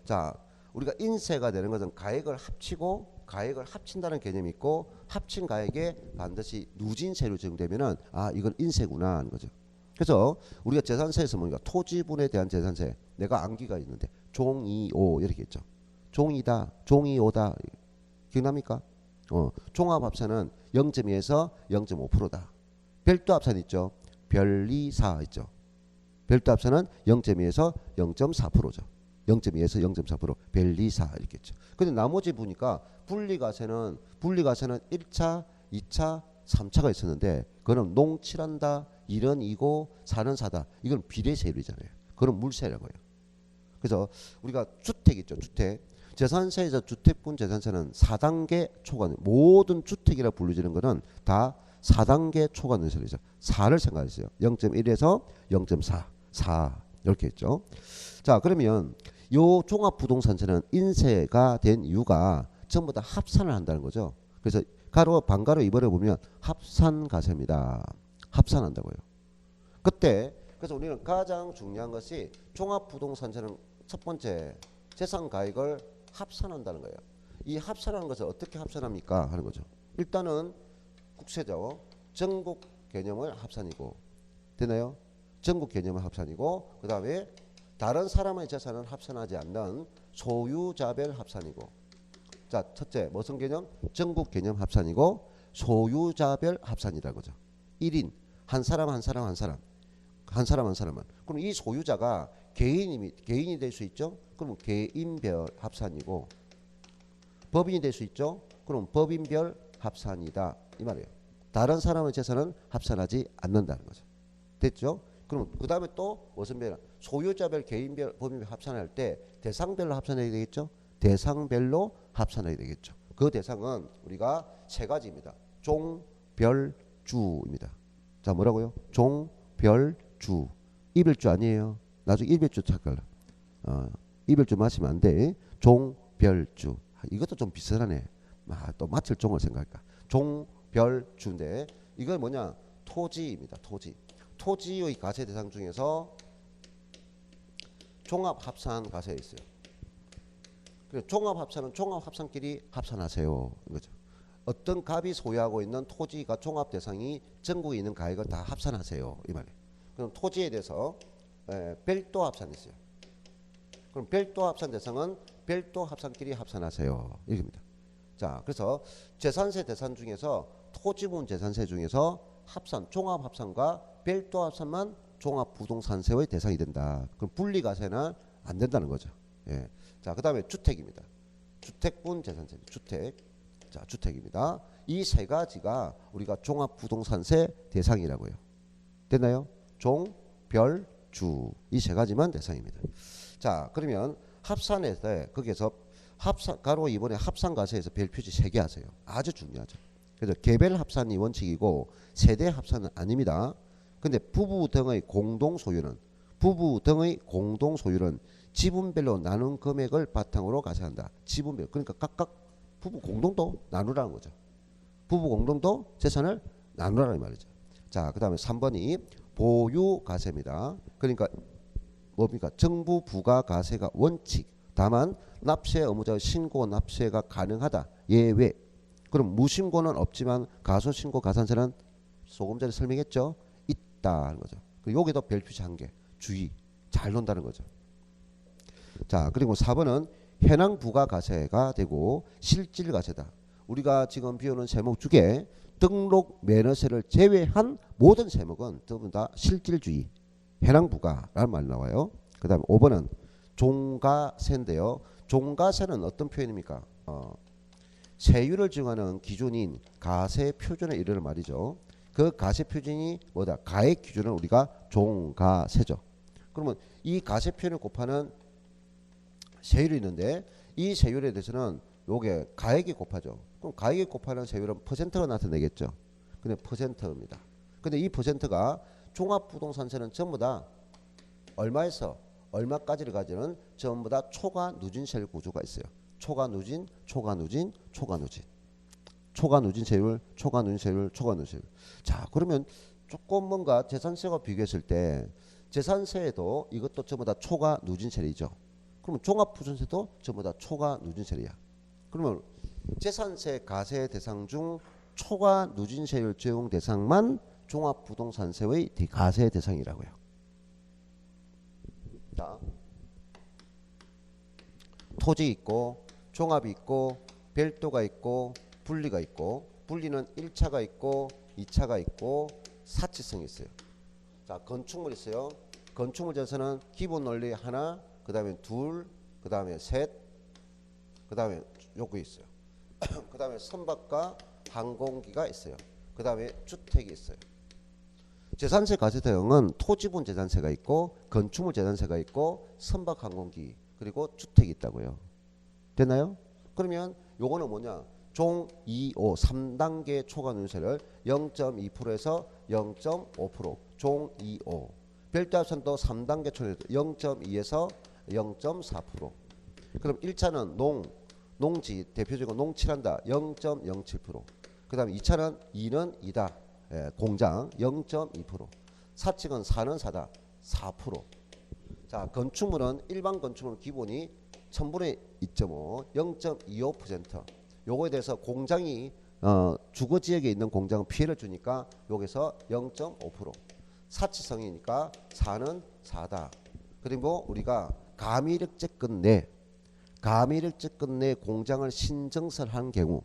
A: 자, 우리가 인세가 되는 것은 가액을 합치고 가액을 합친다는 개념이 있고 합친 가액에 반드시 누진 세율이 적용되면은 아, 이건 인세구나 하는 거죠. 그래서 우리가 재산세에서 보니까 토지분에 대한 재산세 내가 암기가 있는데 종이오 이렇게 있죠. 종이다, 종이오다 기억납니까? 종합합산은 0.2에서 0.5%다. 별도합산 있죠. 별리사 있죠. 별도합산은 0.2에서 0.4%죠. 0.2에서 0.4% 별리사 이렇게 있죠. 근데 나머지 보니까 분리가세는 1차, 2차, 3차가 있었는데 그거는 농칠한다, 일원이고 사는 사다. 이건 비례세율이잖아요. 그건 물세라고요. 그래서 우리가 주택 있죠. 재산세에서 주택분 재산세는 4단계 초과 모든 주택이라 불리지는 거는 다 4단계 초과 누진세율이죠. 4를 생각하세요. 0.1에서 0.4, 4 이렇게 있죠. 자, 그러면 요 종합부동산세는 인세가 된 이유가 전부 다 합산을 한다는 거죠. 그래서 가로 반가로 입어려 보면 합산가세입니다. 합산한다고요. 그때 그래서 우리는 가장 중요한 것이 종합부동산세는 첫 번째 재산가액을 합산한다는 거예요. 이 합산하는 것을 어떻게 합산합니까 하는 거죠. 일단은 국세죠. 전국 개념을 합산이고 되나요? 전국 개념을 합산이고 그 다음에 다른 사람의 재산을 합산하지 않는 소유자별 합산이고 자 첫째 무슨 개념? 전국 개념 합산이고 소유자별 합산이라는 거죠. 1인 한 사람 한 사람 한 사람 한 사람 한 사람은 그럼 이 소유자가 개인이 될 수 있죠. 그럼 개인별 합산이고 법인이 될 수 있죠. 그럼 법인별 합산이다 이 말이에요. 다른 사람의 재산은 합산하지 않는다는 거죠. 됐죠? 그럼 그 다음에 또 무슨 별 소유자별 개인별 법인별 합산할 때 대상별로 합산해야 되겠죠. 대상별로 합산해야 되겠죠. 그 대상은 우리가 세 가지입니다. 종, 별, 주입니다. 자 뭐라고요? 종, 별, 주. 이별주 아니에요. 나중에 이별주 찾갈라. 이별주 마시면 안 돼. 종, 별, 주. 이것도 좀 비슷하네. 또 맞출 종을 생각할까. 종, 별, 주인데 이건 뭐냐? 토지입니다. 토지. 토지의 가세 대상 중에서 종합합산 가세에 있어요. 그래서 종합합산은 종합합산끼리 합산하세요. 이거죠. 어떤 갑이 소유하고 있는 토지가 종합 대상이 전국에 있는 가액을 다 합산하세요. 이 말이에요. 그럼 토지에 대해서 별도 합산이 있어요. 그럼 별도 합산 대상은 별도 합산끼리 합산하세요. 이겁니다. 자, 그래서 재산세 대상 중에서 토지분 재산세 중에서 합산, 종합합산과 별도 합산만 종합부동산세의 대상이 된다. 그럼 분리가세는 안 된다는 거죠. 예. 자, 그 다음에 주택입니다. 주택분 재산세, 주택. 자, 주택입니다. 이 세 가지가 우리가 종합부동산세 대상이라고요. 됐나요? 종, 별, 주. 이 세 가지만 대상입니다. 자, 그러면 합산할 때 거기에서 합산 가로 이번에 합산가세에서 별 표시 3개 하세요. 아주 중요하죠. 그래서 개별 합산이 원칙이고 세대 합산은 아닙니다. 근데 부부 등의 공동 소유는 지분별로 나눈 금액을 바탕으로 가세한다. 지분별. 그러니까 각각 부부 공동도 나누라는 거죠. 부부 공동도 재산을 나누라는 말이죠. 자, 그다음에 3번이 보유 가세입니다. 그러니까 뭡니까? 정부 부과 가세가 원칙. 다만 납세 의무자의 신고 납세가 가능하다. 예외. 그럼 무신고는 없지만 가소신고 가산세는 조금 전에 설명했죠. 있다 하는 거죠. 여기도 별표시 1개. 주의. 잘 논다는 거죠. 자, 그리고 4번은 현황 부과 가세가 되고 실질 가세다. 우리가 지금 비우는 세목 중에 등록 면허세를 제외한 모든 세목은 전부 다 실질주의. 현황 부과라는 말이 나와요. 그 다음에 5번은 종가세인데요. 종가세는 어떤 표현입니까? 세율을 정하는 기준인 가세 표준에 이르는 말이죠. 그 가세 표준이 뭐다? 가액 기준은 우리가 종가세죠. 그러면 이 가세 표준을 곱하는 세율이 있는데 이 세율에 대해서는 요게 가액이 곱하죠. 그럼 가액이 곱하는 세율은 퍼센트가 나타내겠죠. 근데 퍼센트입니다. 근데 이 퍼센트가 종합부동산세는 전부 다 얼마에서 얼마까지를 가지는 전부 다 초과 누진세율 구조가 있어요. 초과 누진, 초과 누진, 초과 누진. 초과 누진세율, 초과 누진세율, 초과 누진세율. 자, 그러면 조금 뭔가 재산세와 비교했을 때 재산세에도 이것도 전부 다 초과 누진세율이죠. 그러면 종합부동산세도 전부 다 초과 누진세율이야. 그러면 재산세 가세 대상 중 초과 누진세율 적용 대상만 종합부동산세의 가세 대상이라고요. 자, 토지 있고 종합이 있고 별도가 있고 분리가 있고 분리는 1차가 있고 2차가 있고 사치성이 있어요. 자, 건축물 있어요. 건축물 재산은 기본 원리 하나, 그 다음에 둘, 그 다음에 셋, 그 다음에 요거 있어요. 그 다음에 선박과 항공기가 있어요. 그 다음에 주택이 있어요. 재산세 가세 대응은 토지분 재산세가 있고 건축물 재산세가 있고 선박 항공기 그리고 주택이 있다고요. 됐나요? 그러면 요거는 뭐냐? 종 2, 5, 3단계 초과누진세를 0.2%에서 0.5%, 종 2, 5. 별도 합산도 3단계 초과누진세 0.2에서 0.4%. 그럼 1차는 농지 대표적으로 농칠한다 0.07%. 그 다음에 2차는 2는 2다. 예, 공장 0.2%. 사측은 4는 4다. 4%. 자, 건축물은 일반 건축물은 기본이 1000분의 2.5, 0.25%. 요거에 대해서 공장이 주거 지역에 있는 공장은 피해를 주니까 여기서 0.5%. 사치성이니까 4는 4다. 그리고 우리가 가미력제 끝내 공장을 신증설한 경우,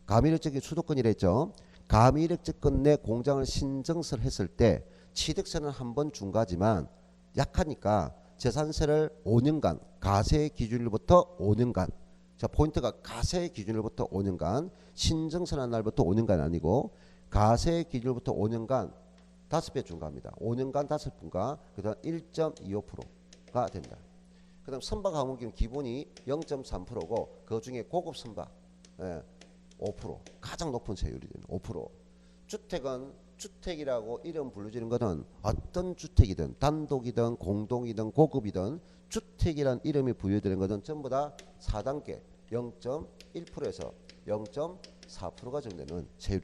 A: 가미력제기 수도권이라 했죠. 가미력제 끝내 공장을 신증설했을 때 취득세는 한 번 준 거지만 약하니까 재산세를 5년간 가세 기준일부터 5년간, 자 포인트가 가세 기준일부터 5년간, 신증설한 날부터 5년간 아니고 가세 기준일부터 5년간 5배 중과합니다. 5년간 5분과 그 다음 1.25%가 된다. 그 다음 선박 항공기는 기본이 0.3%고 그 중에 고급 선박 5%, 가장 높은 세율이 되는 5%. 주택은 주택이라고 이름 부르지는 것은 어떤 주택이든 단독이든 공동이든 고급이든 주택이란 이름이 부여되는 것은 전부 다 4단계 0.1%에서 0.4%가 정되는 세율.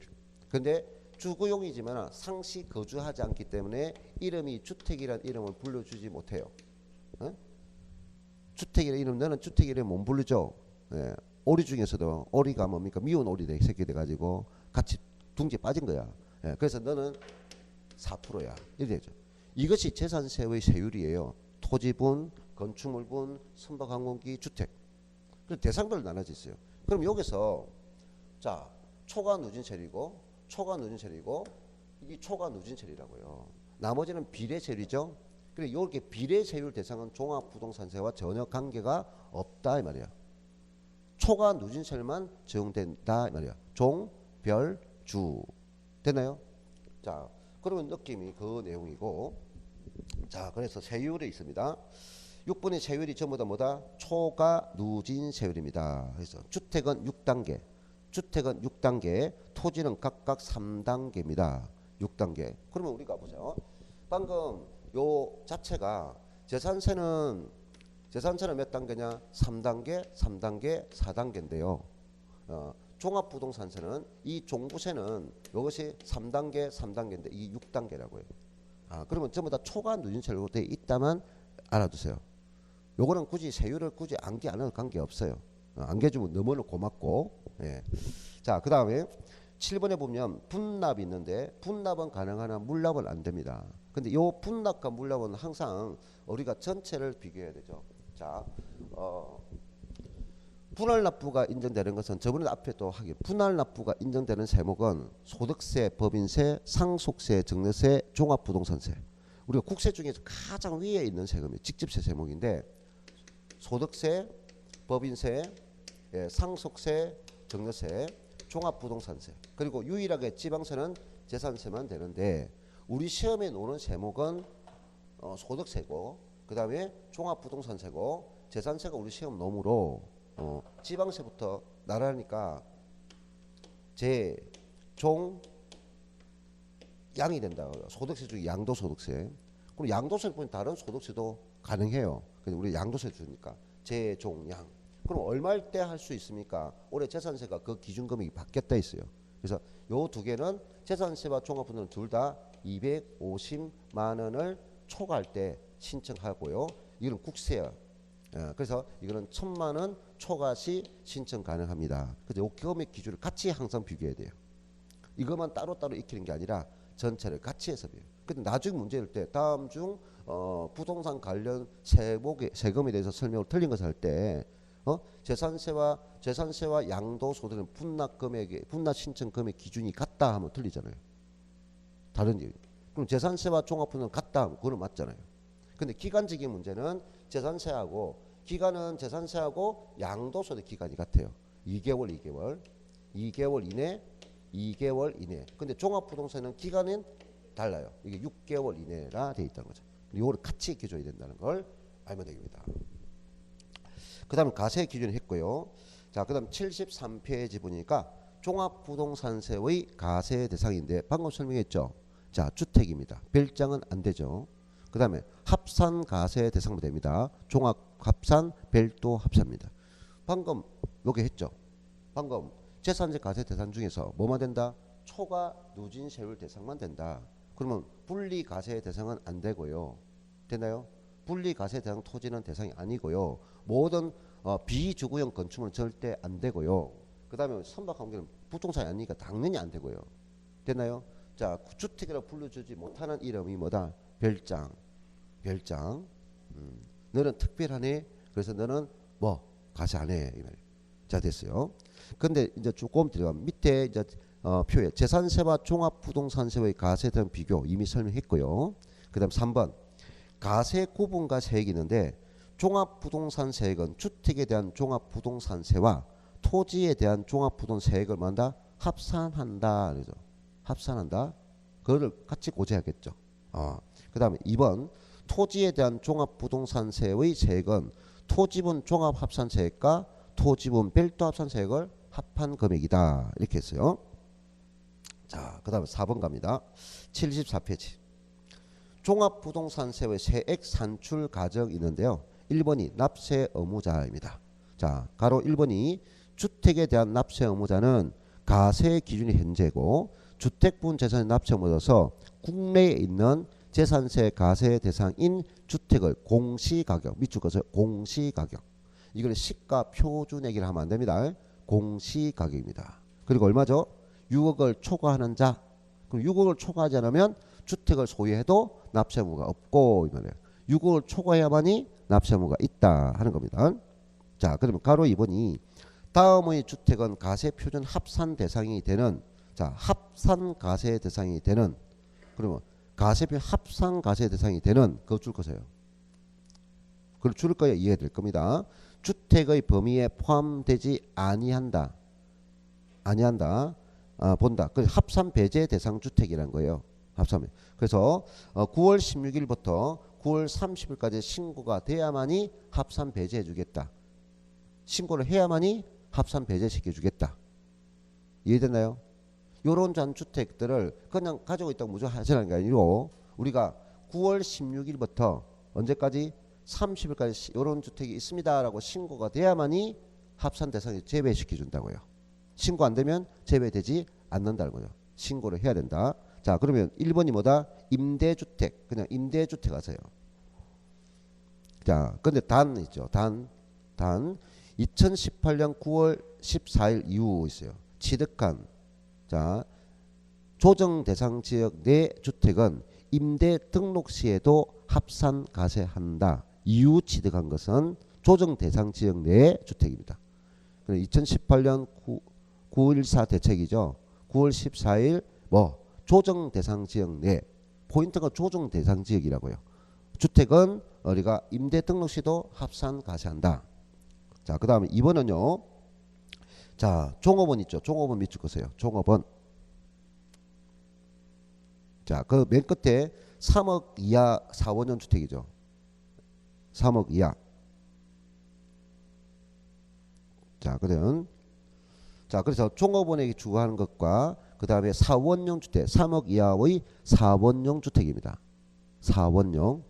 A: 근데 주거용이지만 상시 거주하지 않기 때문에 이름이 주택이란 이름을 불러주지 못해요. 주택이란 이름, 너는 주택 이름 못 부르죠. 예. 오리 중에서도 오리가 뭡니까? 미운 오리가 새끼 돼가지고 같이 둥지에 빠진 거야. 예. 그래서 너는 4%야. 이렇게 되죠. 이것이 재산세의 세율이에요. 토지분, 건축물분, 선박항공기, 주택. 그래서 대상별로 나눠져 있어요. 그럼 여기서 자 초과누진세율이고 이게 초과누진세율이라고요. 나머지는 비례세율이죠. 그리고 이렇게 비례세율 대상은 종합부동산세와 전혀 관계가 없다 이 말이야. 초과누진세율만 적용된다 이 말이야. 종, 별, 주. 됐나요? 자, 그러면 느낌이 그 내용이고, 자, 그래서 세율이 있습니다. 6분의 세율이 전부 다 뭐다? 초과누진세율입니다. 그래서 주택은 6단계, 토지는 각각 3단계입니다. 6단계. 그러면 우리가 보죠. 방금 요 자체가 재산세는 몇 단계냐? 3단계, 4단계인데요. 종합부동산세는 이 종부세는 이것이 3단계인데 이 6단계라고요. 그러면 전부 다 초과누진세로 되어 있다만 알아두세요. 요거는 굳이 세율을 굳이 안게 안 해도 관계없어요. 안겨주면 너무나 고맙고. 예. 자, 그 다음에 7번에 보면 분납이 있는데 분납은 가능하나 물납은 안 됩니다. 근데 요 분납과 물납은 항상 우리가 전체를 비교해야 되죠. 자, 분할납부가 인정되는 것은 저번에 앞에 또 하기 분할납부가 인정되는 세목은 소득세, 법인세, 상속세, 증여세, 종합부동산세. 우리가 국세 중에서 가장 위에 있는 세금이 직접세 세목인데 소득세, 법인세, 상속세, 증여세, 종합부동산세, 그리고 유일하게 지방세는 재산세만 되는데 우리 시험에 노는 세목은 소득세고 그 다음에 종합부동산세고 재산세가 우리 시험 놈으로 지방세부터 나라니까 종, 양이 된다. 소득세 중에 양도소득세. 그리고 양도세 보면 다른 소득세도 가능해요. 근데 우리 양도세 주니까 종, 양. 그럼 얼마일 때 할 수 있습니까? 올해 재산세가 그 기준 금액이 바뀌었다 있어요. 그래서 요 두 개는 재산세와 종합부는 둘 다 250만 원을 초과할 때 신청하고요. 이건 국세야. 그래서 이거는 1000만 원 초과 시 신청 가능합니다. 그래서 요 금액 기준을 같이 항상 비교해야 돼요. 이것만 따로따로 익히는 게 아니라 전체를 같이 해서 배워요. 근데 나중에 문제일 때 다음 중 부동산 관련 세금에 대해서 설명을 틀린 것을 할 때 재산세와 양도소득은 분납 신청 금액 기준이 같다 하면 틀리잖아요. 다른 얘기. 그럼 재산세와 종합부는 같다 하면 그거는 맞잖아요. 근데 기간적인 문제는 기간은 재산세하고 양도소득 기간이 같아요. 2개월 이내. 근데 종합부동산은 기간은 달라요. 이게 6개월 이내라 돼 있다는 거죠. 이거를 같이 익혀줘야 된다는 걸 알면 됩니다. 그 다음 가세 기준 했고요. 자, 그 다음 73페이지 보니까 종합부동산세의 가세 대상인데 방금 설명했죠. 자, 주택입니다. 별장은 안 되죠. 그 다음에 합산 가세 대상도 됩니다. 종합 합산, 별도 합산입니다. 방금 요게 했죠. 방금 재산세 가세 대상 중에서 뭐만 된다? 초과 누진 세율 대상만 된다. 그러면 분리 가세 대상은 안 되고요. 됐나요? 분리 가세 대상 토지는 대상이 아니고요. 모든 비주거용 건축물은 절대 안 되고요. 그 다음에 선박관계는 부동산이 아니니까 당연히 안 되고요. 됐나요? 자, 주택이라고 불러주지 못하는 이름이 뭐다? 별장. 별장. 너는 특별하네. 그래서 너는 뭐 가세 안 해. 자, 됐어요. 근데 이제 조금 들어가면 밑에 이제 표에 재산세와 종합부동산세의 가세에 대한 비교 이미 설명했고요. 그 다음 3번 가세 구분과 세액이 있는데 종합부동산세액은 주택에 대한 종합부동산세와 토지에 대한 종합부동산세액을 만다 합산한다. 그래서 합산한다. 그거를 같이 고지하겠죠. 그 다음에 2번 토지에 대한 종합부동산세의 세액은 토지분 종합합산세액과 토지분 별도합산세액을 합한 금액이다. 이렇게 했어요. 자, 그 다음에 4번 갑니다. 74페이지. 종합부동산세의 세액 산출 과정이 있는데요. 1번이 납세 의무자입니다. 자, 가로 1번이 주택에 대한 납세 의무자는 가세 기준이 현재고 주택분 재산의 납세 의무자로서 국내에 있는 재산세 가세 대상인 주택의 공시가격, 밑줄 그어서 공시가격. 이걸 시가 표준액이라 하면 안 됩니다. 공시가격입니다. 그리고 얼마죠? 6억을 초과하는 자. 그럼 6억을 초과하지 않으면 주택을 소유해도 납세 의무가 없고 이 말이에요. 6억을 초과해야만이 납세 의무가 있다 하는 겁니다. 자, 그러면 가로 2번이 다음의 주택은 가세 표준 합산 대상이 되는 자, 합산 가세 대상이 되는 그러면 가세표 합산 가세 대상이 되는 그거 줄 거세요. 그걸 줄 거야 이해될 겁니다. 주택의 범위에 포함되지 아니한다. 아니한다. 본다. 그 합산 배제 대상 주택이라는 거예요. 합산. 그래서 9월 16일부터 9월 30일까지 신고가 돼야만이 합산 배제해 주겠다. 신고를 해야만이 합산 배제시켜 주겠다. 이해됐나요? 요런 잔주택들을 그냥 가지고 있다고 무조건 하시라는 게 아니고 우리가 9월 16일부터 언제까지 30일까지 요런 주택이 있습니다라고 신고가 돼야만이 합산 대상에 제외시켜 준다고요. 신고 안 되면 제외되지 않는다는 거죠. 신고를 해야 된다. 자, 그러면 1번이 뭐다? 임대주택. 그냥 임대주택 하세요. 자, 근데 단 있죠. 단 2018년 9월 14일 이후 있어요. 취득한 자, 조정 대상 지역 내 주택은 임대 등록 시에도 합산 가세한다. 이후 취득한 것은 조정 대상 지역 내 주택입니다. 2018년 9.14 대책이죠. 9월 14일 뭐 조정 대상 지역 내 포인트가 조정 대상 지역이라고요. 주택은 우리가 임대 등록 시도 합산 가세한다. 자, 그 다음에 2번은요. 자, 종업원 있죠. 종업원 밑줄 거세요. 종업원. 자, 그 맨 끝에 3억 이하 4원년 주택이죠. 3억 이하. 자, 그래서 종업원에게 주거하는 것과 그 다음에 4원용 주택, 3억 이하의 4원용 주택입니다. 4원용.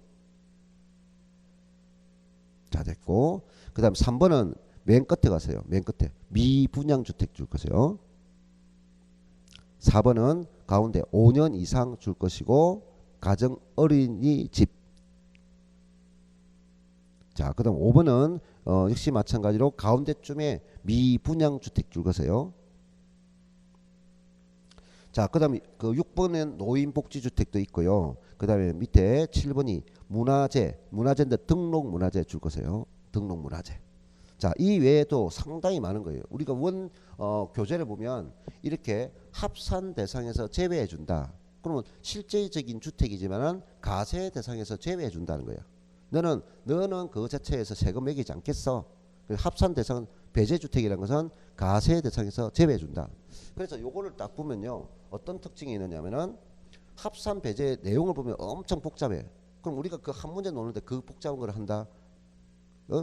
A: 자, 됐고. 그 다음 3번은 맨 끝에 가세요. 맨 끝에. 미분양 주택 줄 것이요. 4번은 가운데 5년 이상 줄 것이고 가정 어린이집. 자, 그 다음 5번은 역시 마찬가지로 가운데쯤에 미분양 주택 줄 것이요. 자, 그 다음에 그 6번은 노인복지주택도 있고요. 그 다음에 밑에 7번이 문화재인데 등록 문화재 줄 것이요. 등록 문화재. 자, 이 외에도 상당히 많은 거예요. 우리가 교재를 보면 이렇게 합산 대상에서 제외해 준다. 그러면 실제적인 주택이지만은 가세 대상에서 제외해 준다는 거야. 너는 그 자체에서 세금 매기지 않겠어. 합산 대상은 배제주택이라는 것은 가세 대상에서 제외해 준다. 그래서 요거를 딱 보면요. 어떤 특징이 있느냐면은 합산 배제 내용을 보면 엄청 복잡해. 그럼 우리가 그 한 문제 노는데 그 복잡한 걸 한다?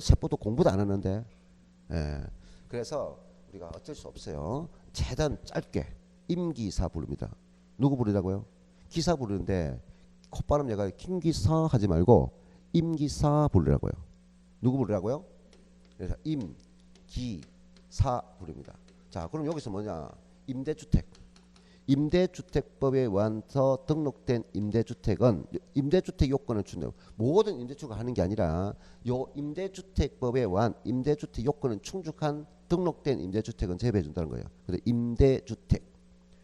A: 세법도 공부도 안 하는데. 예. 그래서 우리가 어쩔 수 없어요. 최대한 짧게 임기사 부릅니다. 누구 부르라고요? 기사 부르는데 콧바람 얘가 김기사 하지 말고 임기사 부르라고요. 누구 부르라고요? 그래서 임기사 부릅니다. 자, 그럼 여기서 뭐냐? 임대주택. 임대주택법에 의해서 등록된 임대주택은 임대주택 요건을 준다. 모든 임대주가 하는 게 아니라 요 임대주택법에 의한 임대주택 요건은 충족한 등록된 임대주택은 제외해 준다는 거예요. 그래서 임대주택.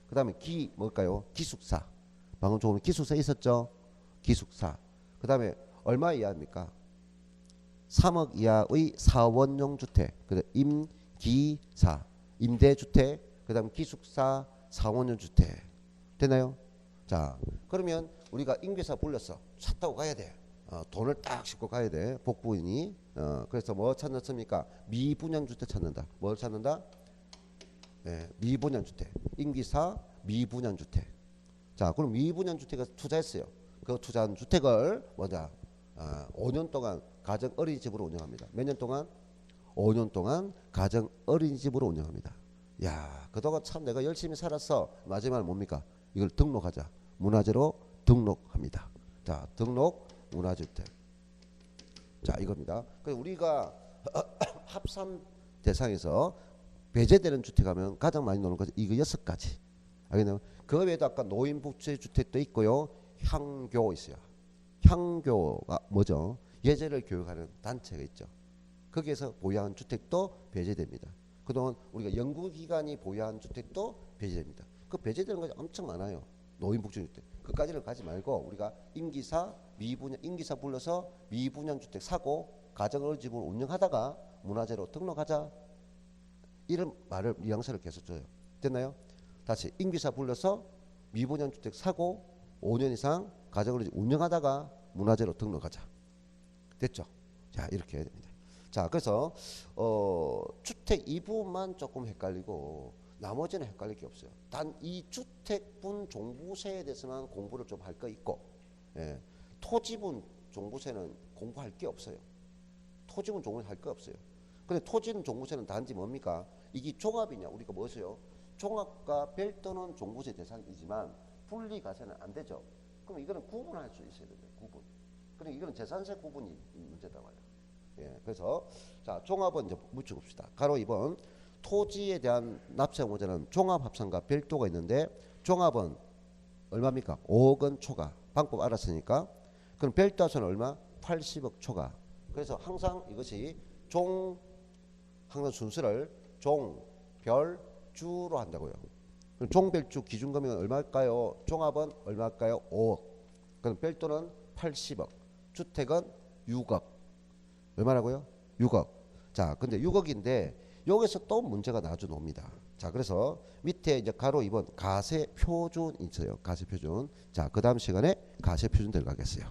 A: 그다음에 기 뭘까요? 기숙사. 방금 조금 기숙사 있었죠? 기숙사. 그다음에 얼마 이하입니까? 3억 이하의 사원용 주택. 그래서 임기사, 임대주택, 그다음 기숙사, 사원용 주택. 되나요? 자, 그러면 우리가 임기사 불렀어. 차 타고 가야 돼. 돈을 딱 싣고 가야 돼. 복부인이. 그래서 뭐 찾았습니까? 미분양 주택 찾는다. 뭘 찾는다? 네, 미분양 주택. 임기사 미분양 주택. 자, 그럼 미분양 주택에 투자했어요. 그 투자한 주택을 뭐냐? 5년 동안 가정 어린이집으로 운영합니다. 몇 년 동안? 5년 동안 가정 어린이집으로 운영합니다. 야, 그동안 참 내가 열심히 살았어. 마지막은 뭡니까? 이걸 등록하자. 문화재로 등록합니다. 자, 등록 문화주택. 자, 이겁니다. 그래서 우리가 합산 대상에서 배제되는 주택하면 가장 많이 나오는 것이 이거 6가지. 알겠나요? 그 외에도 아까 노인복지주택도 있고요. 향교 있어요. 향교가 뭐죠? 예절을 교육하는 단체가 있죠. 거기에서 보유한 주택도 배제됩니다. 그동안 우리가 연구기관이 보유한 주택도 배제됩니다. 그 배제되는 것이 엄청 많아요. 노인복지주택. 그까지는 가지 말고 우리가 임기사 미분양 임기사 불러서 미분양 주택 사고 가정어린이집을 운영하다가 문화재로 등록하자. 이런 말을 뉘앙스를 계속 줘요. 됐나요? 다시 임기사 불러서 미분양 주택 사고 5년 이상 가정어린이집 운영하다가 문화재로 등록하자. 됐죠? 자, 이렇게 해야 됩니다. 자, 그래서 주택 이 부분만 조금 헷갈리고 나머지는 헷갈릴 게 없어요. 단 이 주택분 종부세에 대해서만 공부를 좀 할 거 있고, 예, 토지분 종부세는 공부할 게 없어요. 토지분 종부세 할 거 없어요. 근데 토지분 종부세는 단지 뭡니까? 이게 종합이냐? 우리가 뭐였어요? 종합과 별도는 종부세 대상이지만 분리가세는 안 되죠. 그럼 이거는 구분할 수 있어야 돼요. 구분. 그러니까 이거는 재산세 구분이 문제다 말이에요. 예, 그래서 자, 종합은 이제 묻혀봅시다. 가로 2번 토지에 대한 납세의무자는 종합합산과 별도가 있는데 종합은 얼마입니까? 5억 원 초과. 방법 알았으니까. 그럼 별도합산은 얼마? 80억 초과. 그래서 항상 이것이 항상 순서를 종, 별, 주로 한다고요. 그럼 종별주 기준금액은 얼마일까요? 종합은 얼마일까요? 5억. 그럼 별도는 80억. 주택은 6억. 얼마라고요? 6억. 자, 근데 6억인데 여기서 또 문제가 나중에 옵니다. 자, 그래서 밑에 이제 가로 2번 가세 표준 있어요. 가세 표준. 자, 그 다음 시간에 가세 표준 들어가겠어요.